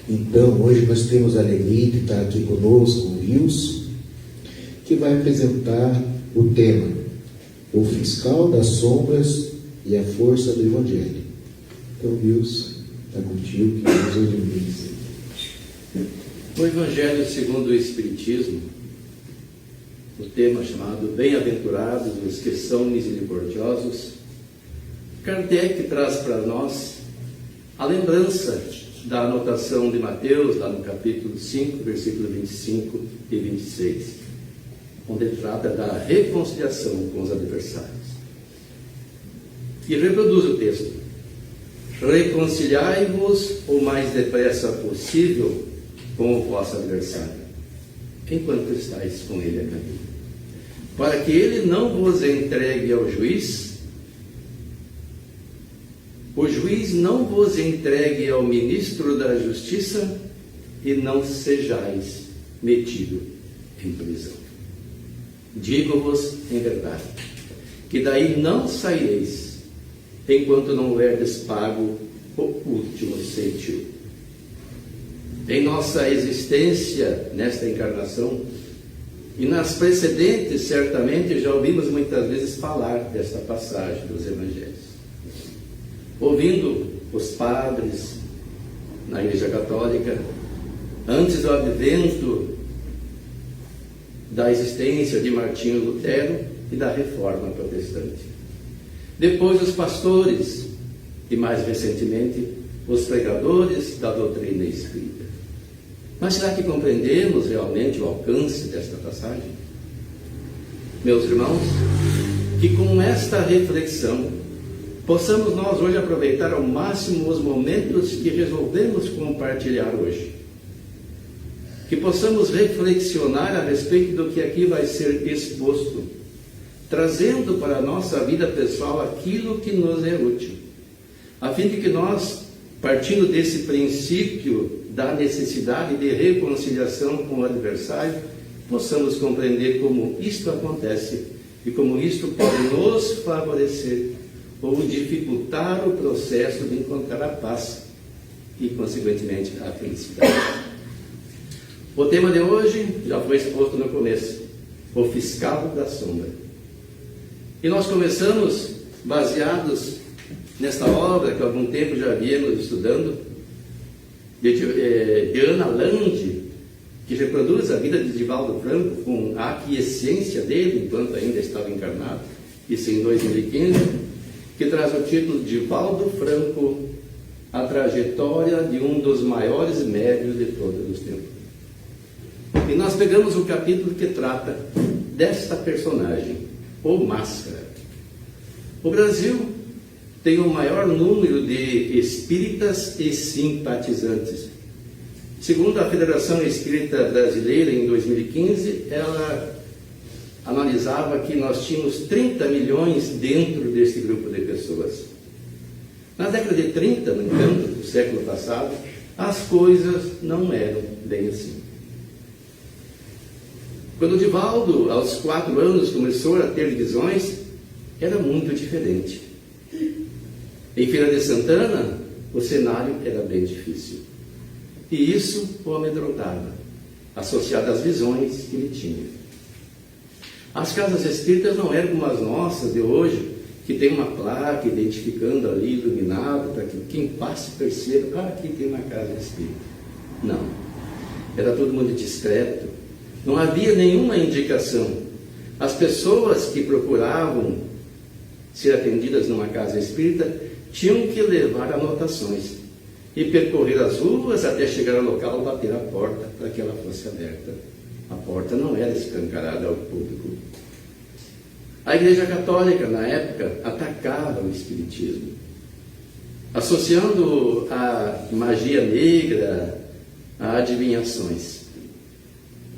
Então, hoje nós temos a Leni, que está aqui conosco, o Wilson, que vai apresentar o tema, o fiscal das sombras e a força do Evangelho. Então, Wilson, está contigo, que Deus o ilumine. O Evangelho segundo o Espiritismo, o tema chamado Bem-aventurados os que são misericordiosos, Kardec traz para nós a lembrança da anotação de Mateus, lá no capítulo 5, versículo 25 e 26, onde ele trata da reconciliação com os adversários. E reproduz o texto: reconciliai-vos o mais depressa possível com o vosso adversário, enquanto estáis com ele a caminho, para que ele não vos entregue ao juiz, o juiz não vos entregue ao ministro da justiça e não sejais metido em prisão. Digo-vos em verdade, que daí não saireis, enquanto não houverdes pago o último cêntimo. Em nossa existência nesta encarnação e nas precedentes, certamente já ouvimos muitas vezes falar desta passagem dos Evangelhos. Ouvindo os padres na Igreja Católica, antes do advento da existência de Martinho Lutero e da Reforma Protestante. Depois os pastores e, mais recentemente, os pregadores da doutrina espírita. Mas será que compreendemos realmente o alcance desta passagem? Meus irmãos, que com esta reflexão possamos nós hoje aproveitar ao máximo os momentos que resolvemos compartilhar hoje. Que possamos reflexionar a respeito do que aqui vai ser exposto, trazendo para a nossa vida pessoal aquilo que nos é útil, a fim de que nós, partindo desse princípio da necessidade de reconciliação com o adversário, possamos compreender como isto acontece e como isto pode nos favorecer ou dificultar o processo de encontrar a paz e, consequentemente, a felicidade. O tema de hoje já foi exposto no começo: o fiscal da sombra. E nós começamos baseados nesta obra que há algum tempo já viemos estudando, de Ana Lande, que reproduz a vida de Divaldo Franco com a aquiescência dele enquanto ainda estava encarnado, isso em 2015, que traz o título de Divaldo Franco, a trajetória de um dos maiores médiuns de todos os tempos. E nós pegamos o capítulo que trata desta personagem, ou Máscara. O Brasil tem o maior número de espíritas e simpatizantes. Segundo a Federação Espírita Brasileira, em 2015, ela analisava que nós tínhamos 30 milhões dentro desse grupo de pessoas. Na década de 30, no entanto, do século passado, as coisas não eram bem assim. Quando o Divaldo, aos 4 anos, começou a ter visões, era muito diferente. Em Feira de Santana, o cenário era bem difícil. E isso o amedrontava, associado às visões que ele tinha. As casas espíritas não eram como as nossas de hoje, que tem uma placa identificando ali, iluminado, para que quem passe perceba: aqui tem uma casa espírita. Não. Era todo mundo discreto. Não havia nenhuma indicação. As pessoas que procuravam ser atendidas numa casa espírita tinham que levar anotações e percorrer as ruas até chegar ao local, bater a porta para que ela fosse aberta. A porta não era escancarada ao público. A Igreja Católica, na época, atacava o espiritismo, associando a magia negra a adivinhações.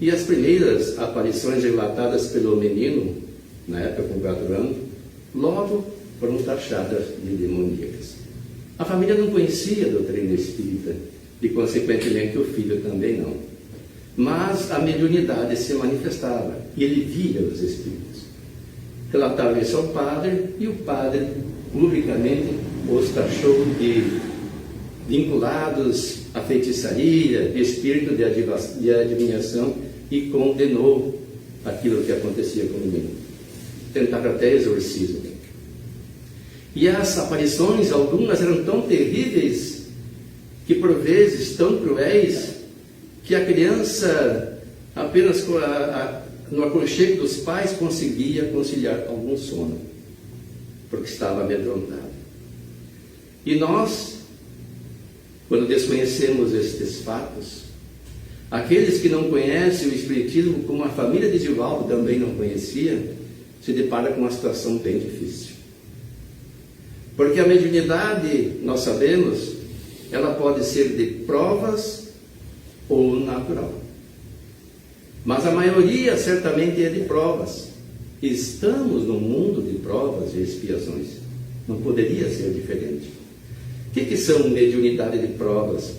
E as primeiras aparições relatadas pelo menino, na época com 4 anos, logo foram taxadas de demoníacas. A família não conhecia a doutrina espírita e, consequentemente, o filho também não. Mas a mediunidade se manifestava e ele via os espíritos. Relatava isso ao padre e o padre publicamente os taxou de vinculados a feitiçaria, espírito de adivinhação, e condenou aquilo que acontecia com o menino. Tentaram até exorcismo. E as aparições, algumas eram tão terríveis, que por vezes tão cruéis, que a criança, apenas no aconchego dos pais, conseguia conciliar algum sono, porque estava amedrontado. E nós, quando desconhecemos estes fatos, aqueles que não conhecem o Espiritismo, como a família de Divaldo também não conhecia, se depara com uma situação bem difícil. Porque a mediunidade, nós sabemos, ela pode ser de provas ou natural. Mas a maioria certamente é de provas. Estamos no mundo de provas e expiações. Não poderia ser diferente. O que são mediunidade de provas?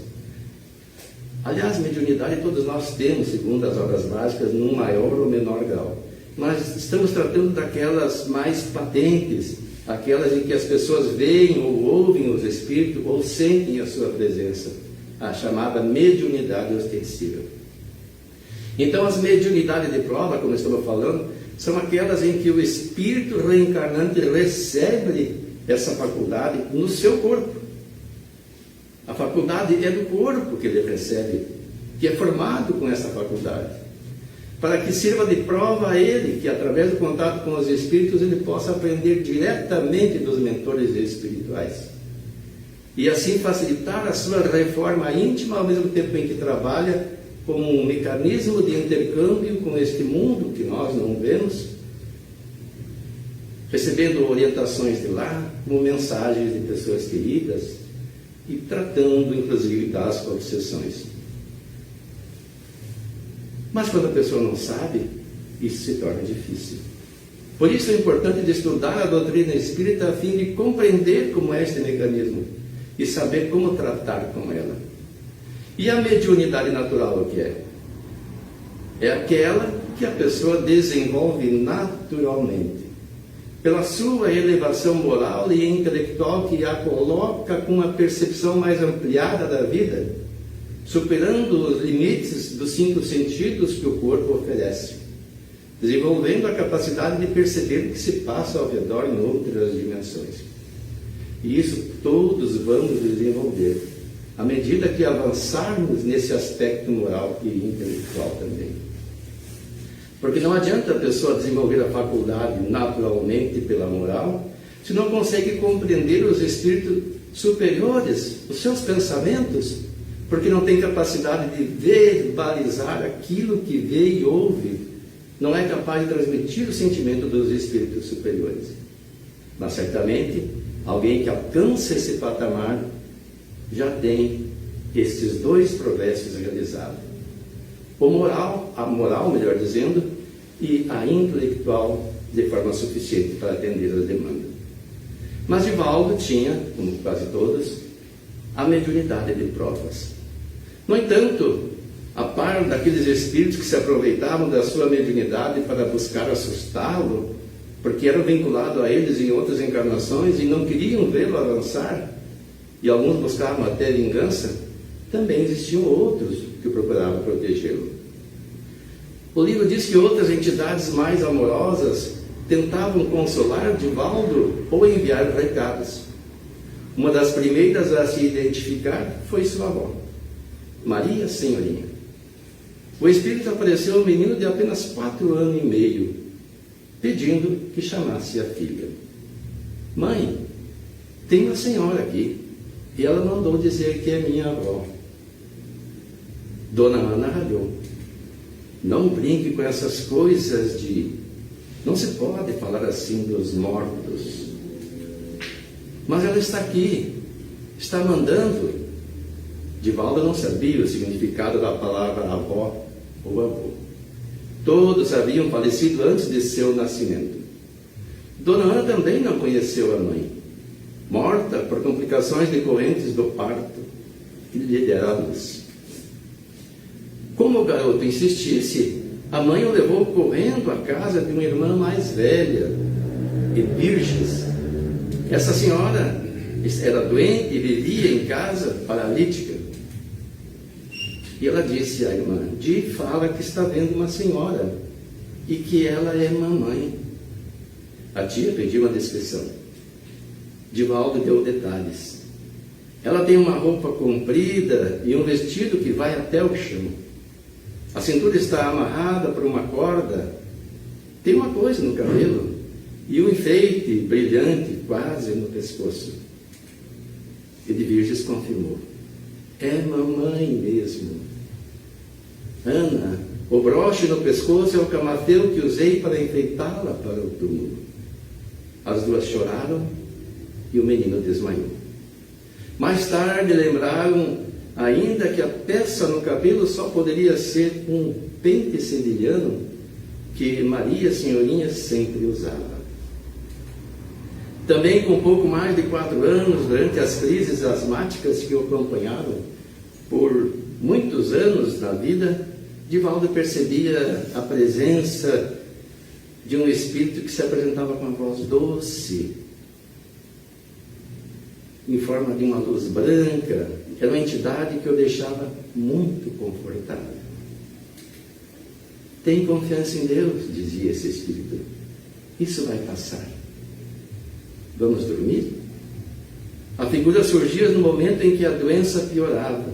Aliás, mediunidade todos nós temos, segundo as obras básicas, num maior ou menor grau. Mas estamos tratando daquelas mais patentes, aquelas em que as pessoas veem ou ouvem os espíritos ou sentem a sua presença, a chamada mediunidade ostensiva. Então, as mediunidades de prova, como estamos falando, são aquelas em que o espírito reencarnante recebe essa faculdade no seu corpo. A faculdade é do corpo que ele recebe, que é formado com essa faculdade, para que sirva de prova a ele, que através do contato com os espíritos ele possa aprender diretamente dos mentores espirituais. E assim facilitar a sua reforma íntima, ao mesmo tempo em que trabalha como um mecanismo de intercâmbio com este mundo que nós não vemos, recebendo orientações de lá, como mensagens de pessoas queridas, e tratando inclusive das obsessões. Mas quando a pessoa não sabe, isso se torna difícil. Por isso é importante de estudar a doutrina espírita a fim de compreender como é este mecanismo e saber como tratar com ela. E a mediunidade natural o que é? É aquela que a pessoa desenvolve naturalmente, pela sua elevação moral e intelectual, que a coloca com uma percepção mais ampliada da vida, superando os limites dos 5 sentidos que o corpo oferece, desenvolvendo a capacidade de perceber o que se passa ao redor em outras dimensões. E isso todos vamos desenvolver, à medida que avançarmos nesse aspecto moral e intelectual também. Porque não adianta a pessoa desenvolver a faculdade naturalmente pela moral, se não consegue compreender os espíritos superiores, os seus pensamentos, porque não tem capacidade de verbalizar aquilo que vê e ouve, não é capaz de transmitir o sentimento dos espíritos superiores. Mas certamente, alguém que alcança esse patamar já tem estes 2 progressos realizados. A moral, melhor dizendo, e a intelectual de forma suficiente para atender as demandas. Mas Divaldo tinha, como quase todos, a mediunidade de provas. No entanto, a par daqueles espíritos que se aproveitavam da sua mediunidade para buscar assustá-lo, porque eram vinculados a eles em outras encarnações e não queriam vê-lo avançar, e alguns buscavam até vingança, também existiam outros que procuravam protegê-lo. O livro diz que outras entidades mais amorosas tentavam consolar Divaldo ou enviar recados. Uma das primeiras a se identificar foi sua avó, Maria Senhorinha. O espírito apareceu ao menino de apenas 4 anos e meio, pedindo que chamasse a filha. Mãe, tem uma senhora aqui, e ela mandou dizer que é minha avó. Dona Ana ralhou. Não brinque com essas coisas de... Não se pode falar assim dos mortos. Mas ela está aqui, está mandando. Divaldo não sabia o significado da palavra avó ou avô. Todos haviam falecido antes de seu nascimento. Dona Ana também não conheceu a mãe, morta por complicações decorrentes do parto que lhe dera a luz. Como o garoto insistisse, a mãe o levou correndo à casa de uma irmã mais velha, Epirges. Essa senhora era doente e vivia em casa, paralítica. E ela disse à irmã: Di fala que está vendo uma senhora e que ela é mamãe. A tia pediu uma descrição. Divaldo deu detalhes. Ela tem uma roupa comprida e um vestido que vai até o chão. A cintura está amarrada por uma corda. Tem uma coisa no cabelo e um enfeite brilhante quase no pescoço. Edviges confirmou: é mamãe mesmo. Ana, o broche no pescoço é o camafeu que usei para enfeitá-la para o túmulo. As duas choraram e o menino desmaiou. Mais tarde lembraram ainda que a peça no cabelo só poderia ser um pente sevilhano que Maria Senhorinha sempre usava. Também com pouco mais de 4 anos, durante as crises asmáticas que o acompanharam por muitos anos na vida, Divaldo percebia a presença de um espírito que se apresentava com uma voz doce, em forma de uma luz branca. Era uma entidade que o deixava muito confortável. Tem confiança em Deus, dizia esse espírito. Isso vai passar. Vamos dormir? A figura surgia no momento em que a doença piorava.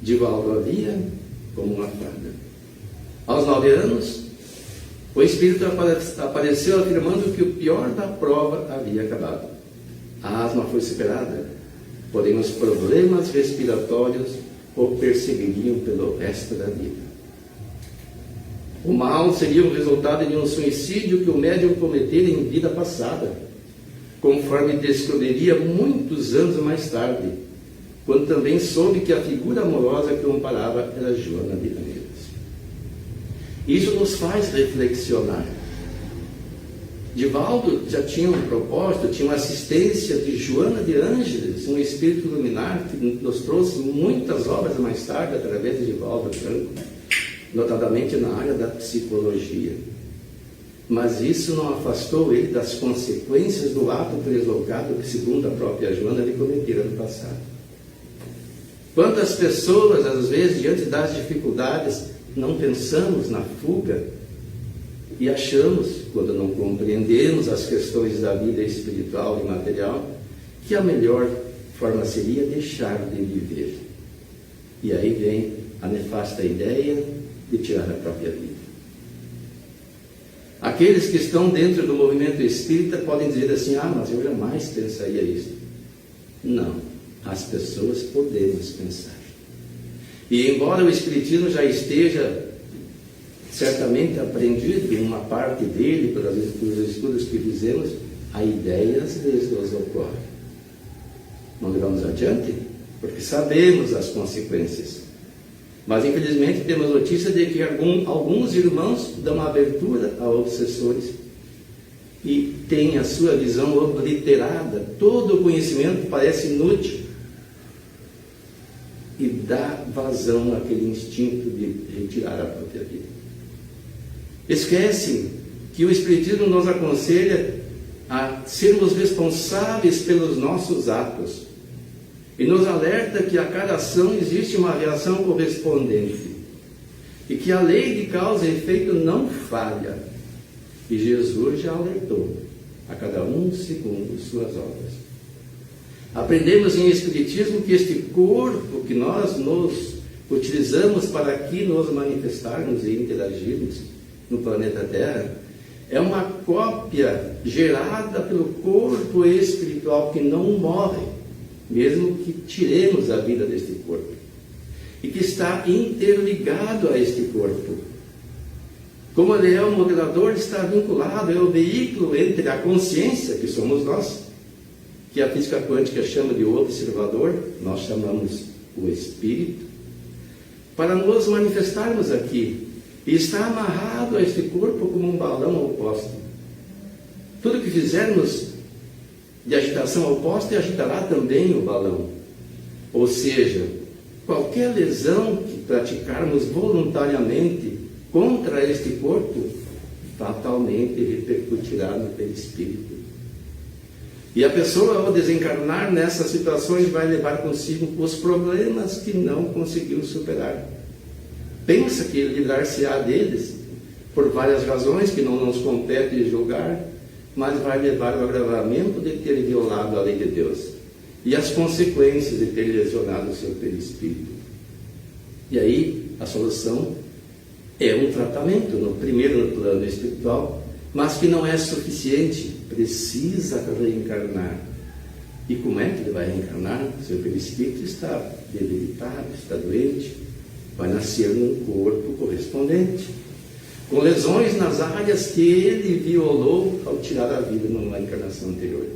Divaldo a via como uma fada. Aos 9 anos, o espírito apareceu afirmando que o pior da prova havia acabado. A asma foi superada, porém os problemas respiratórios o perseguiriam pelo resto da vida. O mal seria o resultado de um suicídio que o médium cometera em vida passada, conforme descobriria muitos anos mais tarde, quando também soube que a figura amorosa que o amparava era Joana de Ângeles. Isso nos faz reflexionar. Divaldo já tinha um propósito, tinha uma assistência de Joana de Ângeles, um espírito luminar que nos trouxe muitas obras mais tarde, através de Divaldo Franco, notadamente na área da psicologia. Mas isso não afastou ele das consequências do ato deslocado que, segundo a própria Joana, ele cometera no passado. Quantas pessoas, às vezes, diante das dificuldades, não pensamos na fuga e achamos, quando não compreendemos as questões da vida espiritual e material, que a melhor forma seria deixar de viver. E aí vem a nefasta ideia de tirar a própria vida. Aqueles que estão dentro do movimento espírita podem dizer assim: mas eu jamais pensaria isso. Não, as pessoas podemos pensar. E embora o espiritismo já esteja certamente aprendido em uma parte dele, pelos estudos que fizemos, a ideia às vezes nos ocorre. Não levamos adiante, porque sabemos as consequências. Mas infelizmente temos notícia de que alguns irmãos dão abertura a obsessores e têm a sua visão obliterada, todo o conhecimento parece inútil e dá vazão àquele instinto de retirar a própria vida. Esquecem que o Espiritismo nos aconselha a sermos responsáveis pelos nossos atos e nos alerta que a cada ação existe uma reação correspondente e que a lei de causa e efeito não falha. E Jesus já alertou: a cada um segundo suas obras. Aprendemos em Espiritismo que este corpo que nós nos utilizamos para aqui nos manifestarmos e interagirmos no planeta Terra é uma cópia gerada pelo corpo espiritual que não morre, mesmo que tiremos a vida deste corpo, e que está interligado a este corpo. Como ele é o modelador, está vinculado, é o veículo entre a consciência, que somos nós, que a física quântica chama de observador, nós chamamos o espírito, para nos manifestarmos aqui. E está amarrado a este corpo como um balão oposto. Tudo que fizermos de agitação ao poste agitará também o balão. Ou seja, qualquer lesão que praticarmos voluntariamente contra este corpo, fatalmente repercutirá no perispírito. E a pessoa, ao desencarnar nessas situações, vai levar consigo os problemas que não conseguiu superar. pensa que livrar-se-á deles, por várias razões que não nos compete julgar, mas vai levar ao agravamento de ter violado a lei de Deus e as consequências de ter lesionado o seu perispírito. E aí a solução é um tratamento, primeiro no plano espiritual, mas que não é suficiente, precisa reencarnar. E como é que ele vai reencarnar? Seu perispírito está debilitado, está doente, vai nascer num corpo correspondente, com lesões nas áreas que ele violou ao tirar a vida numa encarnação anterior.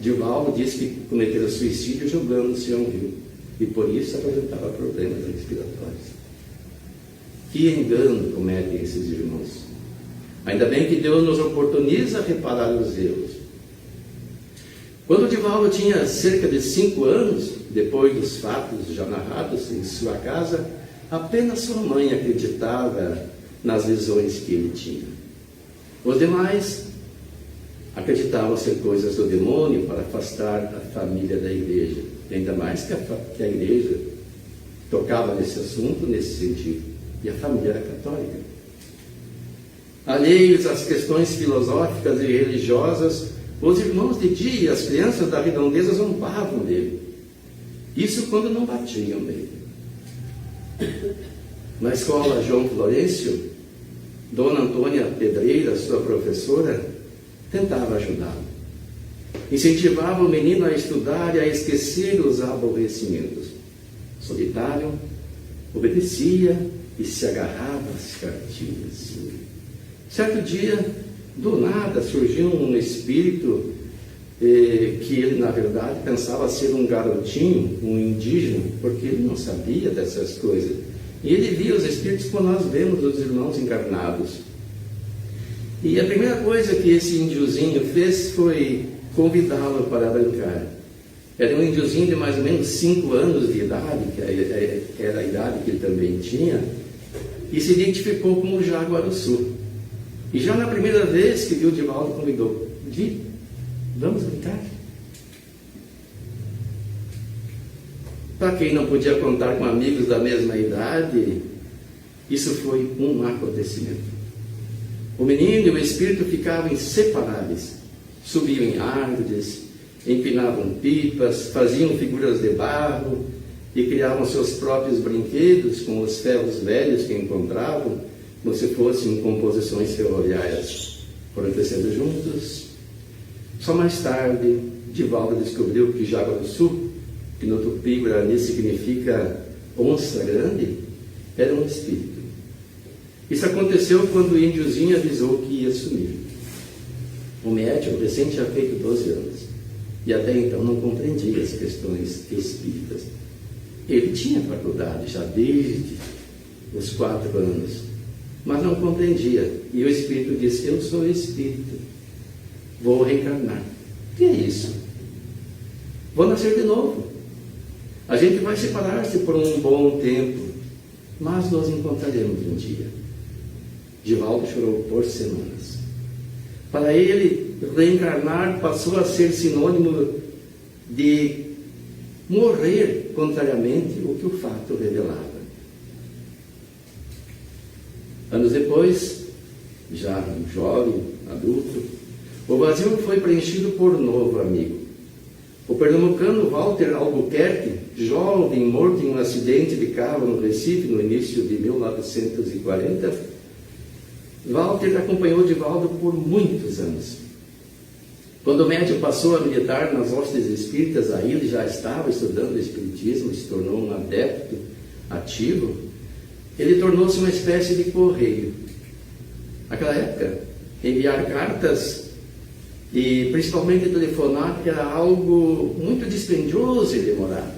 Divaldo diz que cometeu suicídio jogando-se a um rio, e por isso apresentava problemas respiratórios. Que engano cometem esses irmãos! Ainda bem que Deus nos oportuniza a reparar os erros. Quando Divaldo tinha cerca de 5 anos, depois dos fatos já narrados em sua casa, apenas sua mãe acreditava nas visões que ele tinha. Os demais acreditavam ser coisas do demônio para afastar a família da igreja. Ainda mais que a igreja tocava nesse assunto, nesse sentido. E a família era católica. Alheios às questões filosóficas e religiosas, os irmãos de dia e as crianças da redondeza zombavam dele. Isso quando não batiam nele. Na escola João Florencio, Dona Antônia Pedreira, sua professora, tentava ajudá-lo. Incentivava o menino a estudar e a esquecer os aborrecimentos. Solitário, obedecia e se agarrava às cartilhas. Certo dia, do nada, surgiu um espírito que ele, na verdade, pensava ser um garotinho, um indígena, porque ele não sabia dessas coisas. E ele via os espíritos como nós vemos os irmãos encarnados. E a primeira coisa que esse índiozinho fez foi convidá-lo para brincar. Era um índiozinho de mais ou menos 5 anos de idade, que era a idade que ele também tinha, e se identificou como Jaguaruçu. E já na primeira vez que viu Divaldo, convidou: Di, vamos brincar? Para quem não podia contar com amigos da mesma idade, isso foi um acontecimento. O menino e o espírito ficavam inseparáveis, subiam em árvores, empinavam pipas, faziam figuras de barro e criavam seus próprios brinquedos com os ferros velhos que encontravam, como se fossem composições ferroviárias. Foram crescendo juntos. Só mais tarde, Divaldo descobriu que Jaguaruçu, que no Tupi-Guarani significa onça grande, era um espírito. Isso aconteceu quando o índiozinho avisou que ia sumir. O médium recém tinha feito 12 anos e até então não compreendia as questões espíritas. Ele tinha faculdade já desde os 4 anos, mas não compreendia. E o espírito disse: eu sou espírito, vou reencarnar. O que é isso? Vou nascer de novo. A gente vai separar-se por um bom tempo, mas nos encontraremos um dia. Divaldo chorou por semanas. Para ele, reencarnar passou a ser sinônimo de morrer contrariamente ao que o fato revelava. Anos depois, já um jovem, adulto, o vazio foi preenchido por um novo amigo. O pernambucano Walter Albuquerque, jovem morto em um acidente de carro no Recife no início de 1940, Walter acompanhou Divaldo por muitos anos. Quando o médium passou a militar nas hostes espíritas, aí ele já estava estudando o espiritismo, se tornou um adepto ativo. Ele tornou-se uma espécie de correio. Naquela época, enviar cartas e principalmente telefonar era algo muito dispendioso e demorado.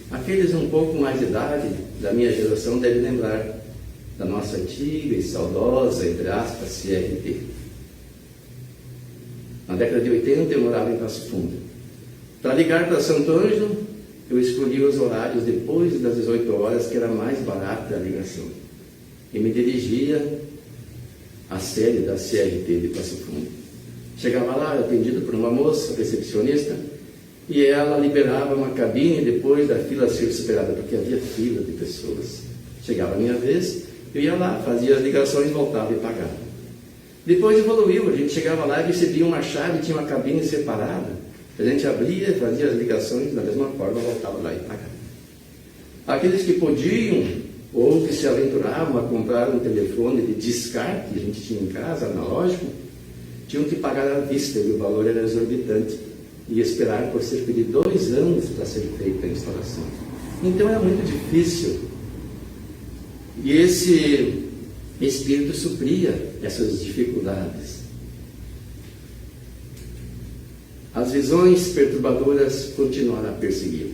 Aqueles um pouco mais de idade da minha geração devem lembrar da nossa antiga e saudosa, entre aspas, CRT. Na década de 80 eu morava em Passo Fundo. Para ligar para Santo Ângelo, eu escolhi os horários depois das 18 horas, que era mais barata a ligação. E me dirigia à sede da CRT de Passo Fundo. Chegava lá, atendido por uma moça, recepcionista, e ela liberava uma cabine depois da fila ser superada, porque havia fila de pessoas. Chegava a minha vez, eu ia lá, fazia as ligações, voltava e pagava. Depois evoluiu, a gente chegava lá e recebia uma chave, tinha uma cabine separada. A gente abria, fazia as ligações da mesma forma, voltava lá e pagava. Aqueles que podiam ou que se aventuravam a comprar um telefone de descarte, que a gente tinha em casa, analógico, tinham que pagar à vista e o valor era exorbitante. E esperar por cerca de 2 anos para ser feita a instalação. Então era muito difícil. E esse espírito supria essas dificuldades. As visões perturbadoras continuaram a perseguir.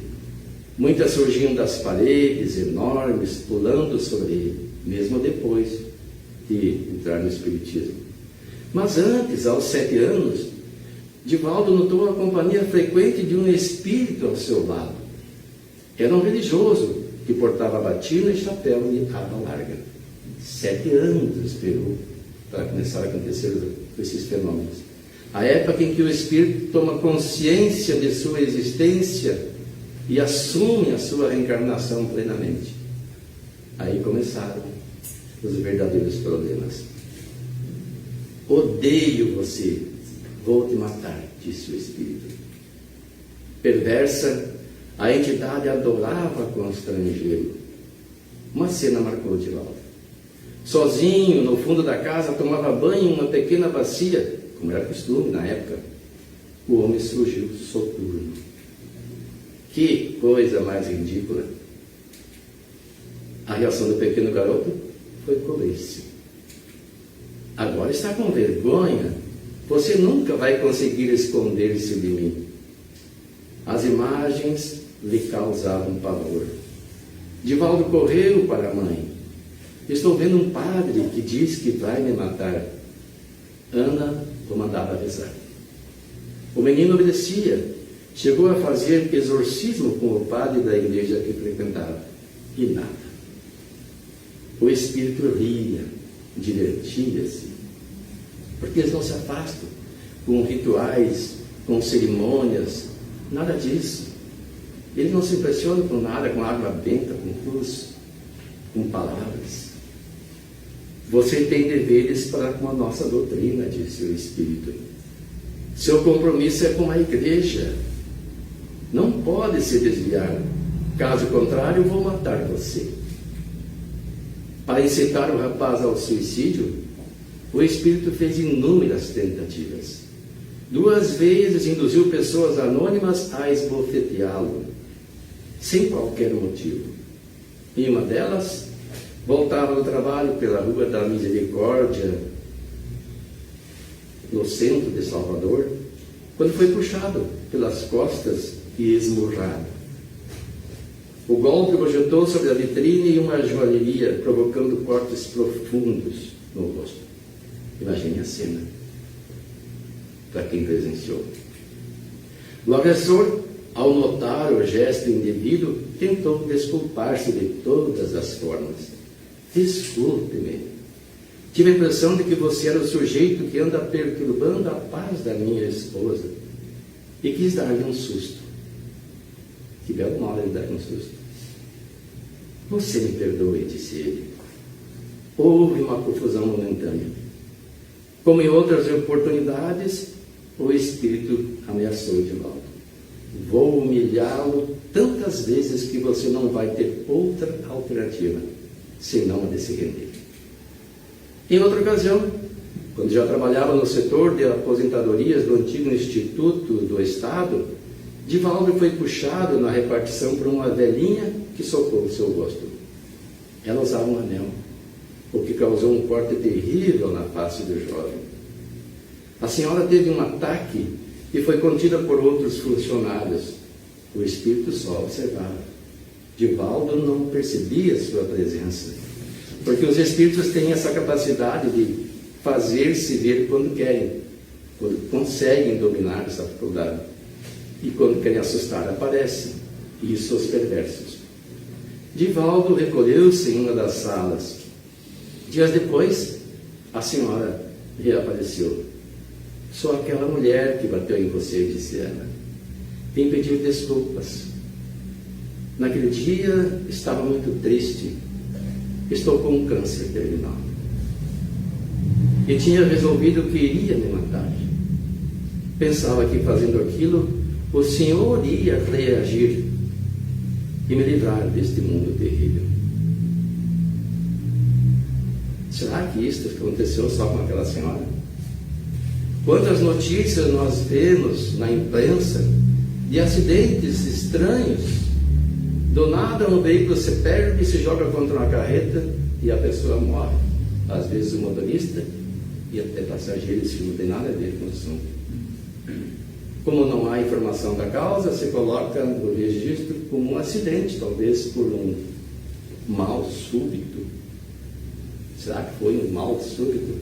Muitas surgiam das paredes enormes, pulando sobre ele, mesmo depois de entrar no Espiritismo. Mas antes, aos 7 anos, Divaldo notou a companhia frequente de um espírito ao seu lado. Era um religioso que portava batina e chapéu de aba larga. 7 anos esperou para começar a acontecer esses fenômenos. A época em que o espírito toma consciência de sua existência e assume a sua reencarnação plenamente. Aí começaram os verdadeiros problemas. Odeio você, vou te matar, disse o espírito. Perversa, a entidade adorava constrangê-lo. Uma cena marcou Divaldo. Sozinho, no fundo da casa, tomava banho em uma pequena bacia, como era costume na época. O homem surgiu soturno. Que coisa mais ridícula! A reação do pequeno garoto foi cobrir-se. Agora está com vergonha. Você nunca vai conseguir esconder-se de mim. As imagens lhe causavam pavor. Divaldo correu para a mãe. Estou vendo um padre que diz que vai me matar. Ana o mandava rezar. O menino obedecia. Chegou a fazer exorcismo com o padre da igreja que frequentava. E nada. O espírito ria, divertia-se. Porque eles não se afastam com rituais, com cerimônias, nada disso. Eles não se impressionam com nada, com água benta, com cruz, com palavras. Você tem deveres para com a nossa doutrina, disse o Espírito. Seu compromisso é com a igreja. Não pode se desviar. Caso contrário, vou matar você. Para incitar o rapaz ao suicídio, o Espírito fez inúmeras tentativas. 2 vezes induziu pessoas anônimas a esbofeteá-lo, sem qualquer motivo. Em uma delas, voltava do trabalho pela Rua da Misericórdia, no centro de Salvador, quando foi puxado pelas costas e esmurrado. O golpe projetou sobre a vitrine uma joalheria, provocando cortes profundos no rosto. Imagine a cena, para quem presenciou. O agressor, ao notar o gesto indevido, tentou desculpar-se de todas as formas. Desculpe-me. Tive a impressão de que você era o sujeito que anda perturbando a paz da minha esposa. E quis dar-lhe um susto. Que belo modo ele dar um susto. Você me perdoe, disse ele. Houve uma confusão momentânea. Como em outras oportunidades, o espírito ameaçou Divaldo. Vou humilhá-lo tantas vezes que você não vai ter outra alternativa, senão a de se render. Em outra ocasião, quando já trabalhava no setor de aposentadorias do antigo Instituto do Estado, Divaldo foi puxado na repartição por uma velhinha que socou o seu rosto. Ela usava um anel, o que causou um corte terrível na face do jovem. A senhora teve um ataque e foi contida por outros funcionários. O espírito só observava. Divaldo não percebia sua presença, porque os espíritos têm essa capacidade de fazer-se ver quando querem, quando conseguem dominar essa faculdade. E quando querem assustar, aparecem. Isso os perversos. Divaldo recolheu-se em uma das salas. Dias depois, a senhora reapareceu. Sou aquela mulher que bateu em você, disse ela. Vim pedir desculpas. Naquele dia estava muito triste. estou com um câncer terminal. E tinha resolvido que iria me matar. Pensava que fazendo aquilo, o Senhor ia reagir e me livrar deste mundo terrível. Será que isso aconteceu só com aquela senhora? Quantas notícias nós vemos na imprensa de acidentes estranhos? Do nada um veículo se perde e se joga contra uma carreta e a pessoa morre. Às vezes o motorista e até passageiros, que não tem nada a ver com o assunto. Como não há informação da causa, se coloca no registro como um acidente, talvez por um mal súbito. Será que foi um mal súbito?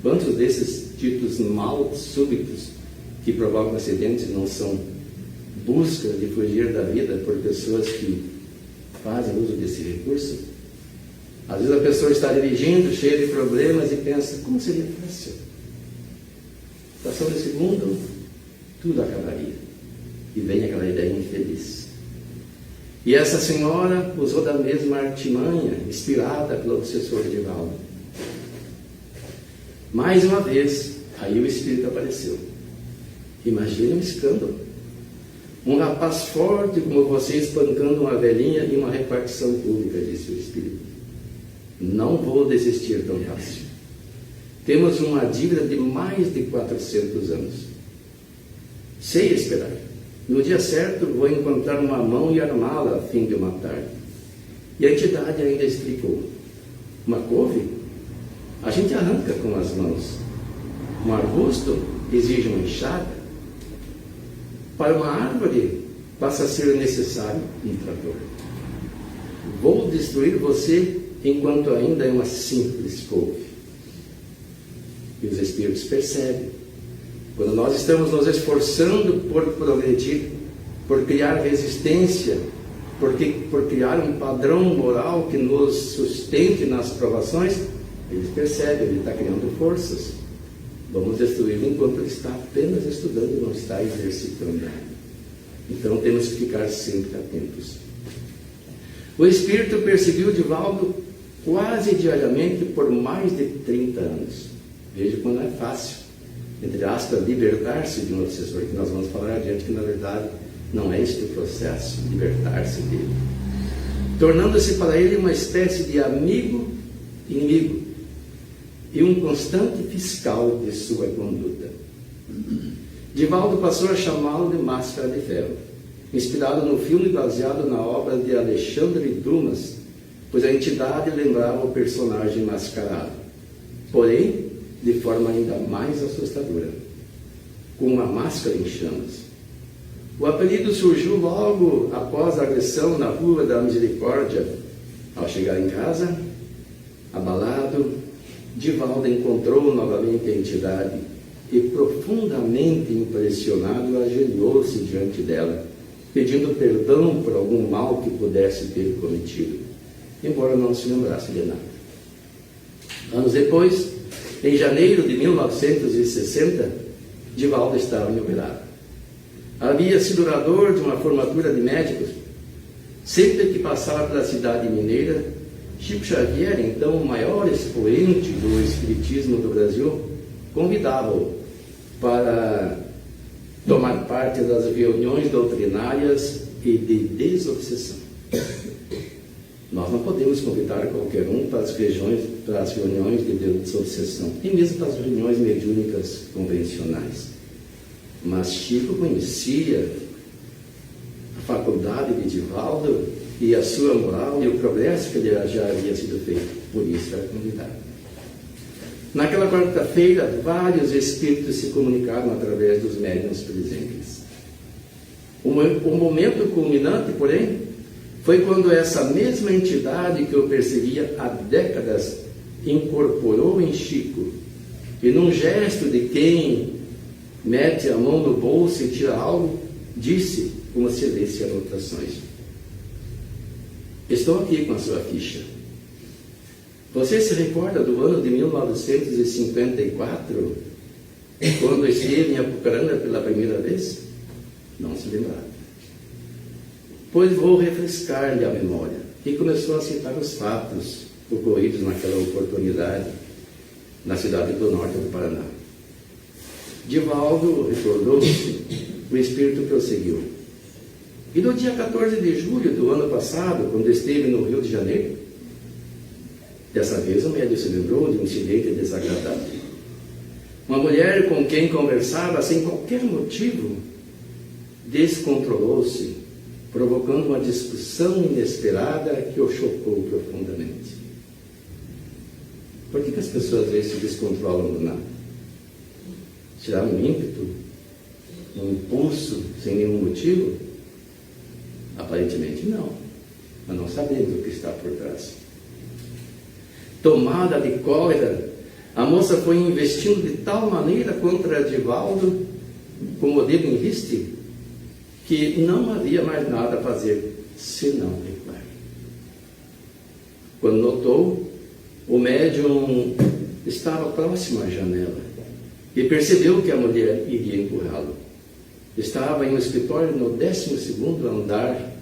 Quantos desses ditos mal súbitos que provocam acidentes não são buscas de fugir da vida por pessoas que fazem uso desse recurso? Às vezes a pessoa está dirigindo, cheia de problemas, e pensa, como seria fácil? Fração de segundo, tudo acabaria. E vem aquela ideia infeliz. E essa senhora usou da mesma artimanha, inspirada pelo obsessor Divaldo. Mais uma vez, aí o Espírito apareceu. Imagine um escândalo. Um rapaz forte como você espancando uma velhinha em uma repartição pública, disse o Espírito. Não vou desistir tão fácil. Temos uma dívida de mais de 400 anos. Sei esperar. No dia certo, vou encontrar uma mão e armá-la a fim de matar. E a entidade ainda explicou. Uma couve? A gente arranca com as mãos. Um arbusto exige uma enxada. Para uma árvore, passa a ser necessário um trator. Vou destruir você enquanto ainda é uma simples couve. E os espíritos percebem. Quando nós estamos nos esforçando por progredir, por criar resistência, por criar um padrão moral que nos sustente nas provações, eles percebem, ele está criando forças. Vamos destruí-lo enquanto ele está apenas estudando, não está exercitando. Então temos que ficar sempre atentos. O Espírito perseguiu Divaldo quase diariamente por mais de 30 anos. Veja como é fácil, entre aspas, libertar-se de um obsessor, que nós vamos falar adiante, que na verdade não é este o processo, libertar-se dele. Tornando-se para ele uma espécie de amigo-inimigo e um constante fiscal de sua conduta. Divaldo passou a chamá-lo de Máscara de Ferro, inspirado no filme baseado na obra de Alexandre Dumas, pois a entidade lembrava o personagem mascarado, porém de forma ainda mais assustadora, com uma máscara em chamas. O apelido surgiu logo após a agressão na Rua da Misericórdia. Ao chegar em casa, abalado, Divaldo encontrou novamente a entidade e, profundamente impressionado, ajoelhou-se diante dela, pedindo perdão por algum mal que pudesse ter cometido, embora não se lembrasse de nada. Anos depois, em janeiro de 1960, Divaldo estava em Uberaba. Havia sido orador de uma formatura de médicos. Sempre que passava pela cidade mineira, Chico Xavier, então o maior expoente do espiritismo do Brasil, convidava-o para tomar parte das reuniões doutrinárias e de desobsessão. Nós não podemos convidar qualquer um para as reuniões de desobsessão, e mesmo para as reuniões mediúnicas convencionais. Mas Chico conhecia a faculdade de Divaldo e a sua moral e o progresso que ele já havia sido feito, por isso era convidado. Naquela quarta-feira, vários espíritos se comunicaram através dos médiuns presentes. O momento culminante, porém, foi quando essa mesma entidade que o perseguia há décadas incorporou em Chico e, num gesto de quem mete a mão no bolso e tira algo, disse, como se lesse anotações: estou aqui com a sua ficha. Você se recorda do ano de 1954, quando esteve em Apucarana pela primeira vez? Não se lembrava. Pois vou refrescar-lhe a memória. e começou a citar os fatos ocorridos naquela oportunidade na cidade do norte do Paraná. Divaldo recordou-se, o Espírito prosseguiu. E no dia 14 de julho do ano passado, quando esteve no Rio de Janeiro, dessa vez o médium se lembrou de um incidente desagradável. Uma mulher com quem conversava sem qualquer motivo descontrolou-se, provocando uma discussão inesperada que o chocou profundamente. Por que as pessoas às vezes se descontrolam do nada? Será um ímpeto, um impulso, sem nenhum motivo? Aparentemente não, mas não sabemos o que está por trás. Tomada de cólera, a moça foi investindo de tal maneira contra Divaldo, com o dedo em riste, que não havia mais nada a fazer, senão recuar. Quando notou, o médium estava próximo à janela e percebeu que a mulher iria empurrá-lo. Estava em um escritório no 12º andar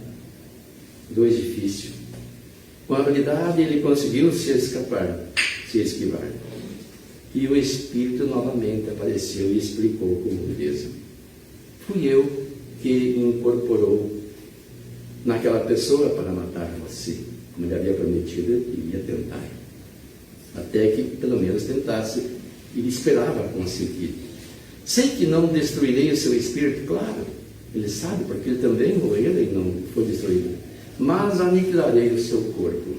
do edifício. Com habilidade ele conseguiu se esquivar. E o Espírito novamente apareceu e explicou com beleza. Fui eu que incorporou naquela pessoa para matar você, como ele havia prometido, ele ia tentar. Até que pelo menos tentasse, ele esperava conseguir. Sei que não destruirei o seu espírito, claro, ele sabe, porque ele também morreu e não foi destruído, mas aniquilarei o seu corpo.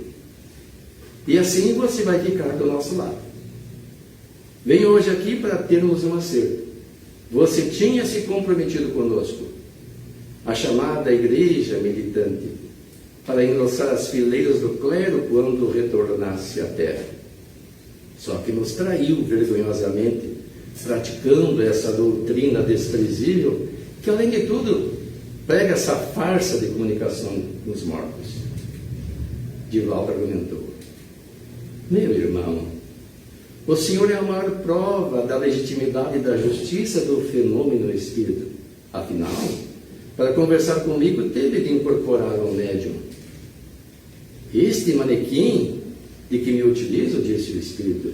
E assim você vai ficar do nosso lado. Venho hoje aqui para termos um acerto. Você tinha se comprometido conosco, a chamada igreja militante, para engrossar as fileiras do clero quando retornasse à terra. Só que nos traiu vergonhosamente, praticando essa doutrina desprezível, que além de tudo, prega essa farsa de comunicação com os mortos. Divaldo argumentou: meu irmão, o senhor é a maior prova da legitimidade e da justiça do fenômeno espírita. Afinal, para conversar comigo, teve de incorporar um médium. Este manequim de que me utilizo, disse o Espírito,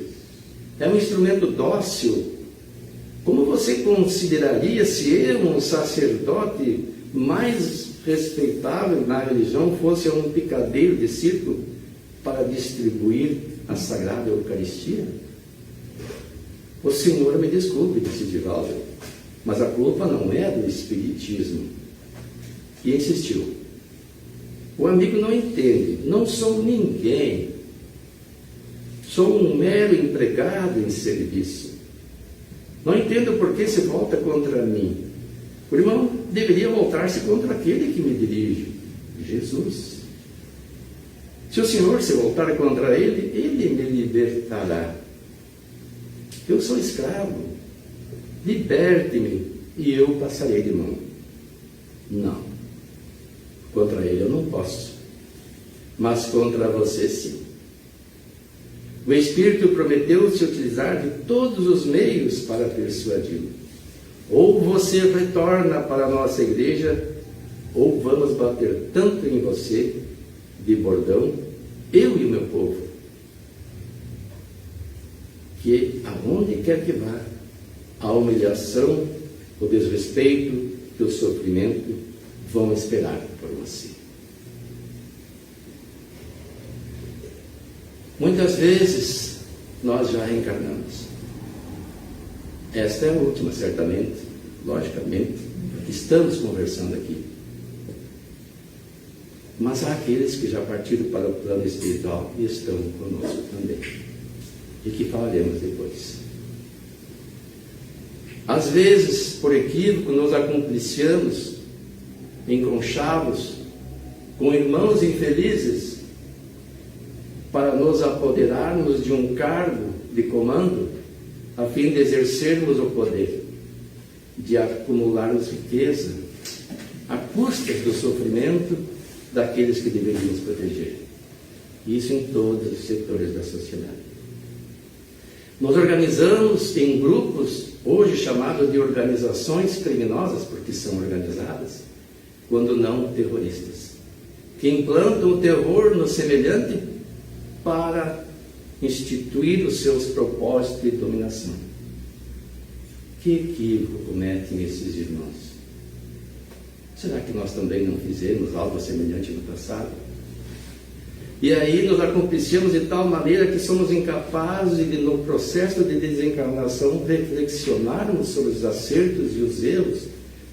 é um instrumento dócil. Como você consideraria se eu, um sacerdote mais respeitável na religião, fosse um picadeiro de circo para distribuir a Sagrada Eucaristia? O senhor me desculpe, disse Divaldo, mas a culpa não é do Espiritismo. E insistiu: o amigo não entende, não sou ninguém, sou um mero empregado em serviço. Não entendo por que se volta contra mim. O irmão deveria voltar-se contra aquele que me dirige, Jesus. Se o senhor se voltar contra ele, ele me libertará. Eu sou escravo, liberte-me e eu passarei de mão. Não, contra ele eu não posso, mas contra você sim. O Espírito prometeu se utilizar de todos os meios para persuadi-lo. Ou você retorna para a nossa igreja, ou vamos bater tanto em você, de bordão, eu e o meu povo, que aonde quer que vá, a humilhação, o desrespeito e o sofrimento vão esperar por você. Muitas vezes nós já reencarnamos. Esta é a última, certamente, logicamente, porque estamos conversando aqui. Mas há aqueles que já partiram para o plano espiritual e estão conosco também, e que falaremos depois. Às vezes, por equívoco, nos acompliciamos em conchados com irmãos infelizes para nos apoderarmos de um cargo de comando a fim de exercermos o poder, de acumularmos riqueza a custas do sofrimento daqueles que deveríamos proteger. Isso em todos os setores da sociedade. Nos organizamos em grupos, hoje chamados de organizações criminosas, porque são organizadas, quando não terroristas. que implantam o terror no semelhante para instituir os seus propósitos de dominação. Que equívoco cometem esses irmãos? Será que nós também não fizemos algo semelhante no passado? E aí nos acompliciamos de tal maneira que somos incapazes de, no processo de desencarnação, reflexionarmos sobre os acertos e os erros,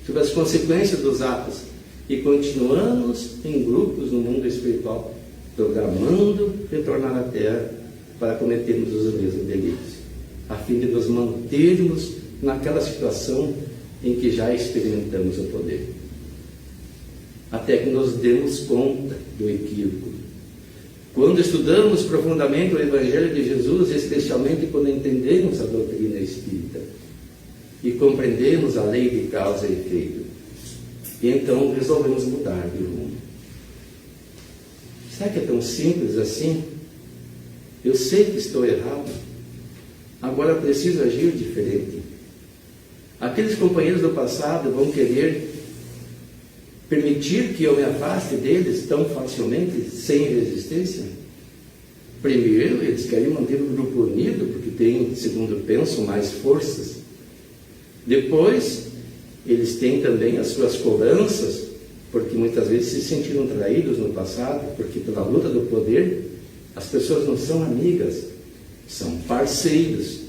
sobre as consequências dos atos, e continuamos em grupos no mundo espiritual, programando retornar à Terra para cometermos os mesmos delitos, a fim de nos mantermos naquela situação em que já experimentamos o poder. Até que nos demos conta do equívoco. Quando estudamos profundamente o Evangelho de Jesus, especialmente quando entendemos a doutrina espírita e compreendemos a lei de causa e efeito, e então resolvemos mudar de rumo. Será que é tão simples assim? Eu sei que estou errado, agora preciso agir diferente. Aqueles companheiros do passado vão querer permitir que eu me afaste deles tão facilmente, sem resistência? Primeiro, eles querem manter o grupo unido, porque têm, segundo pensam, mais forças. Depois, eles têm também as suas cobranças, porque muitas vezes se sentiram traídos no passado, porque pela luta do poder, as pessoas não são amigas, são parceiros.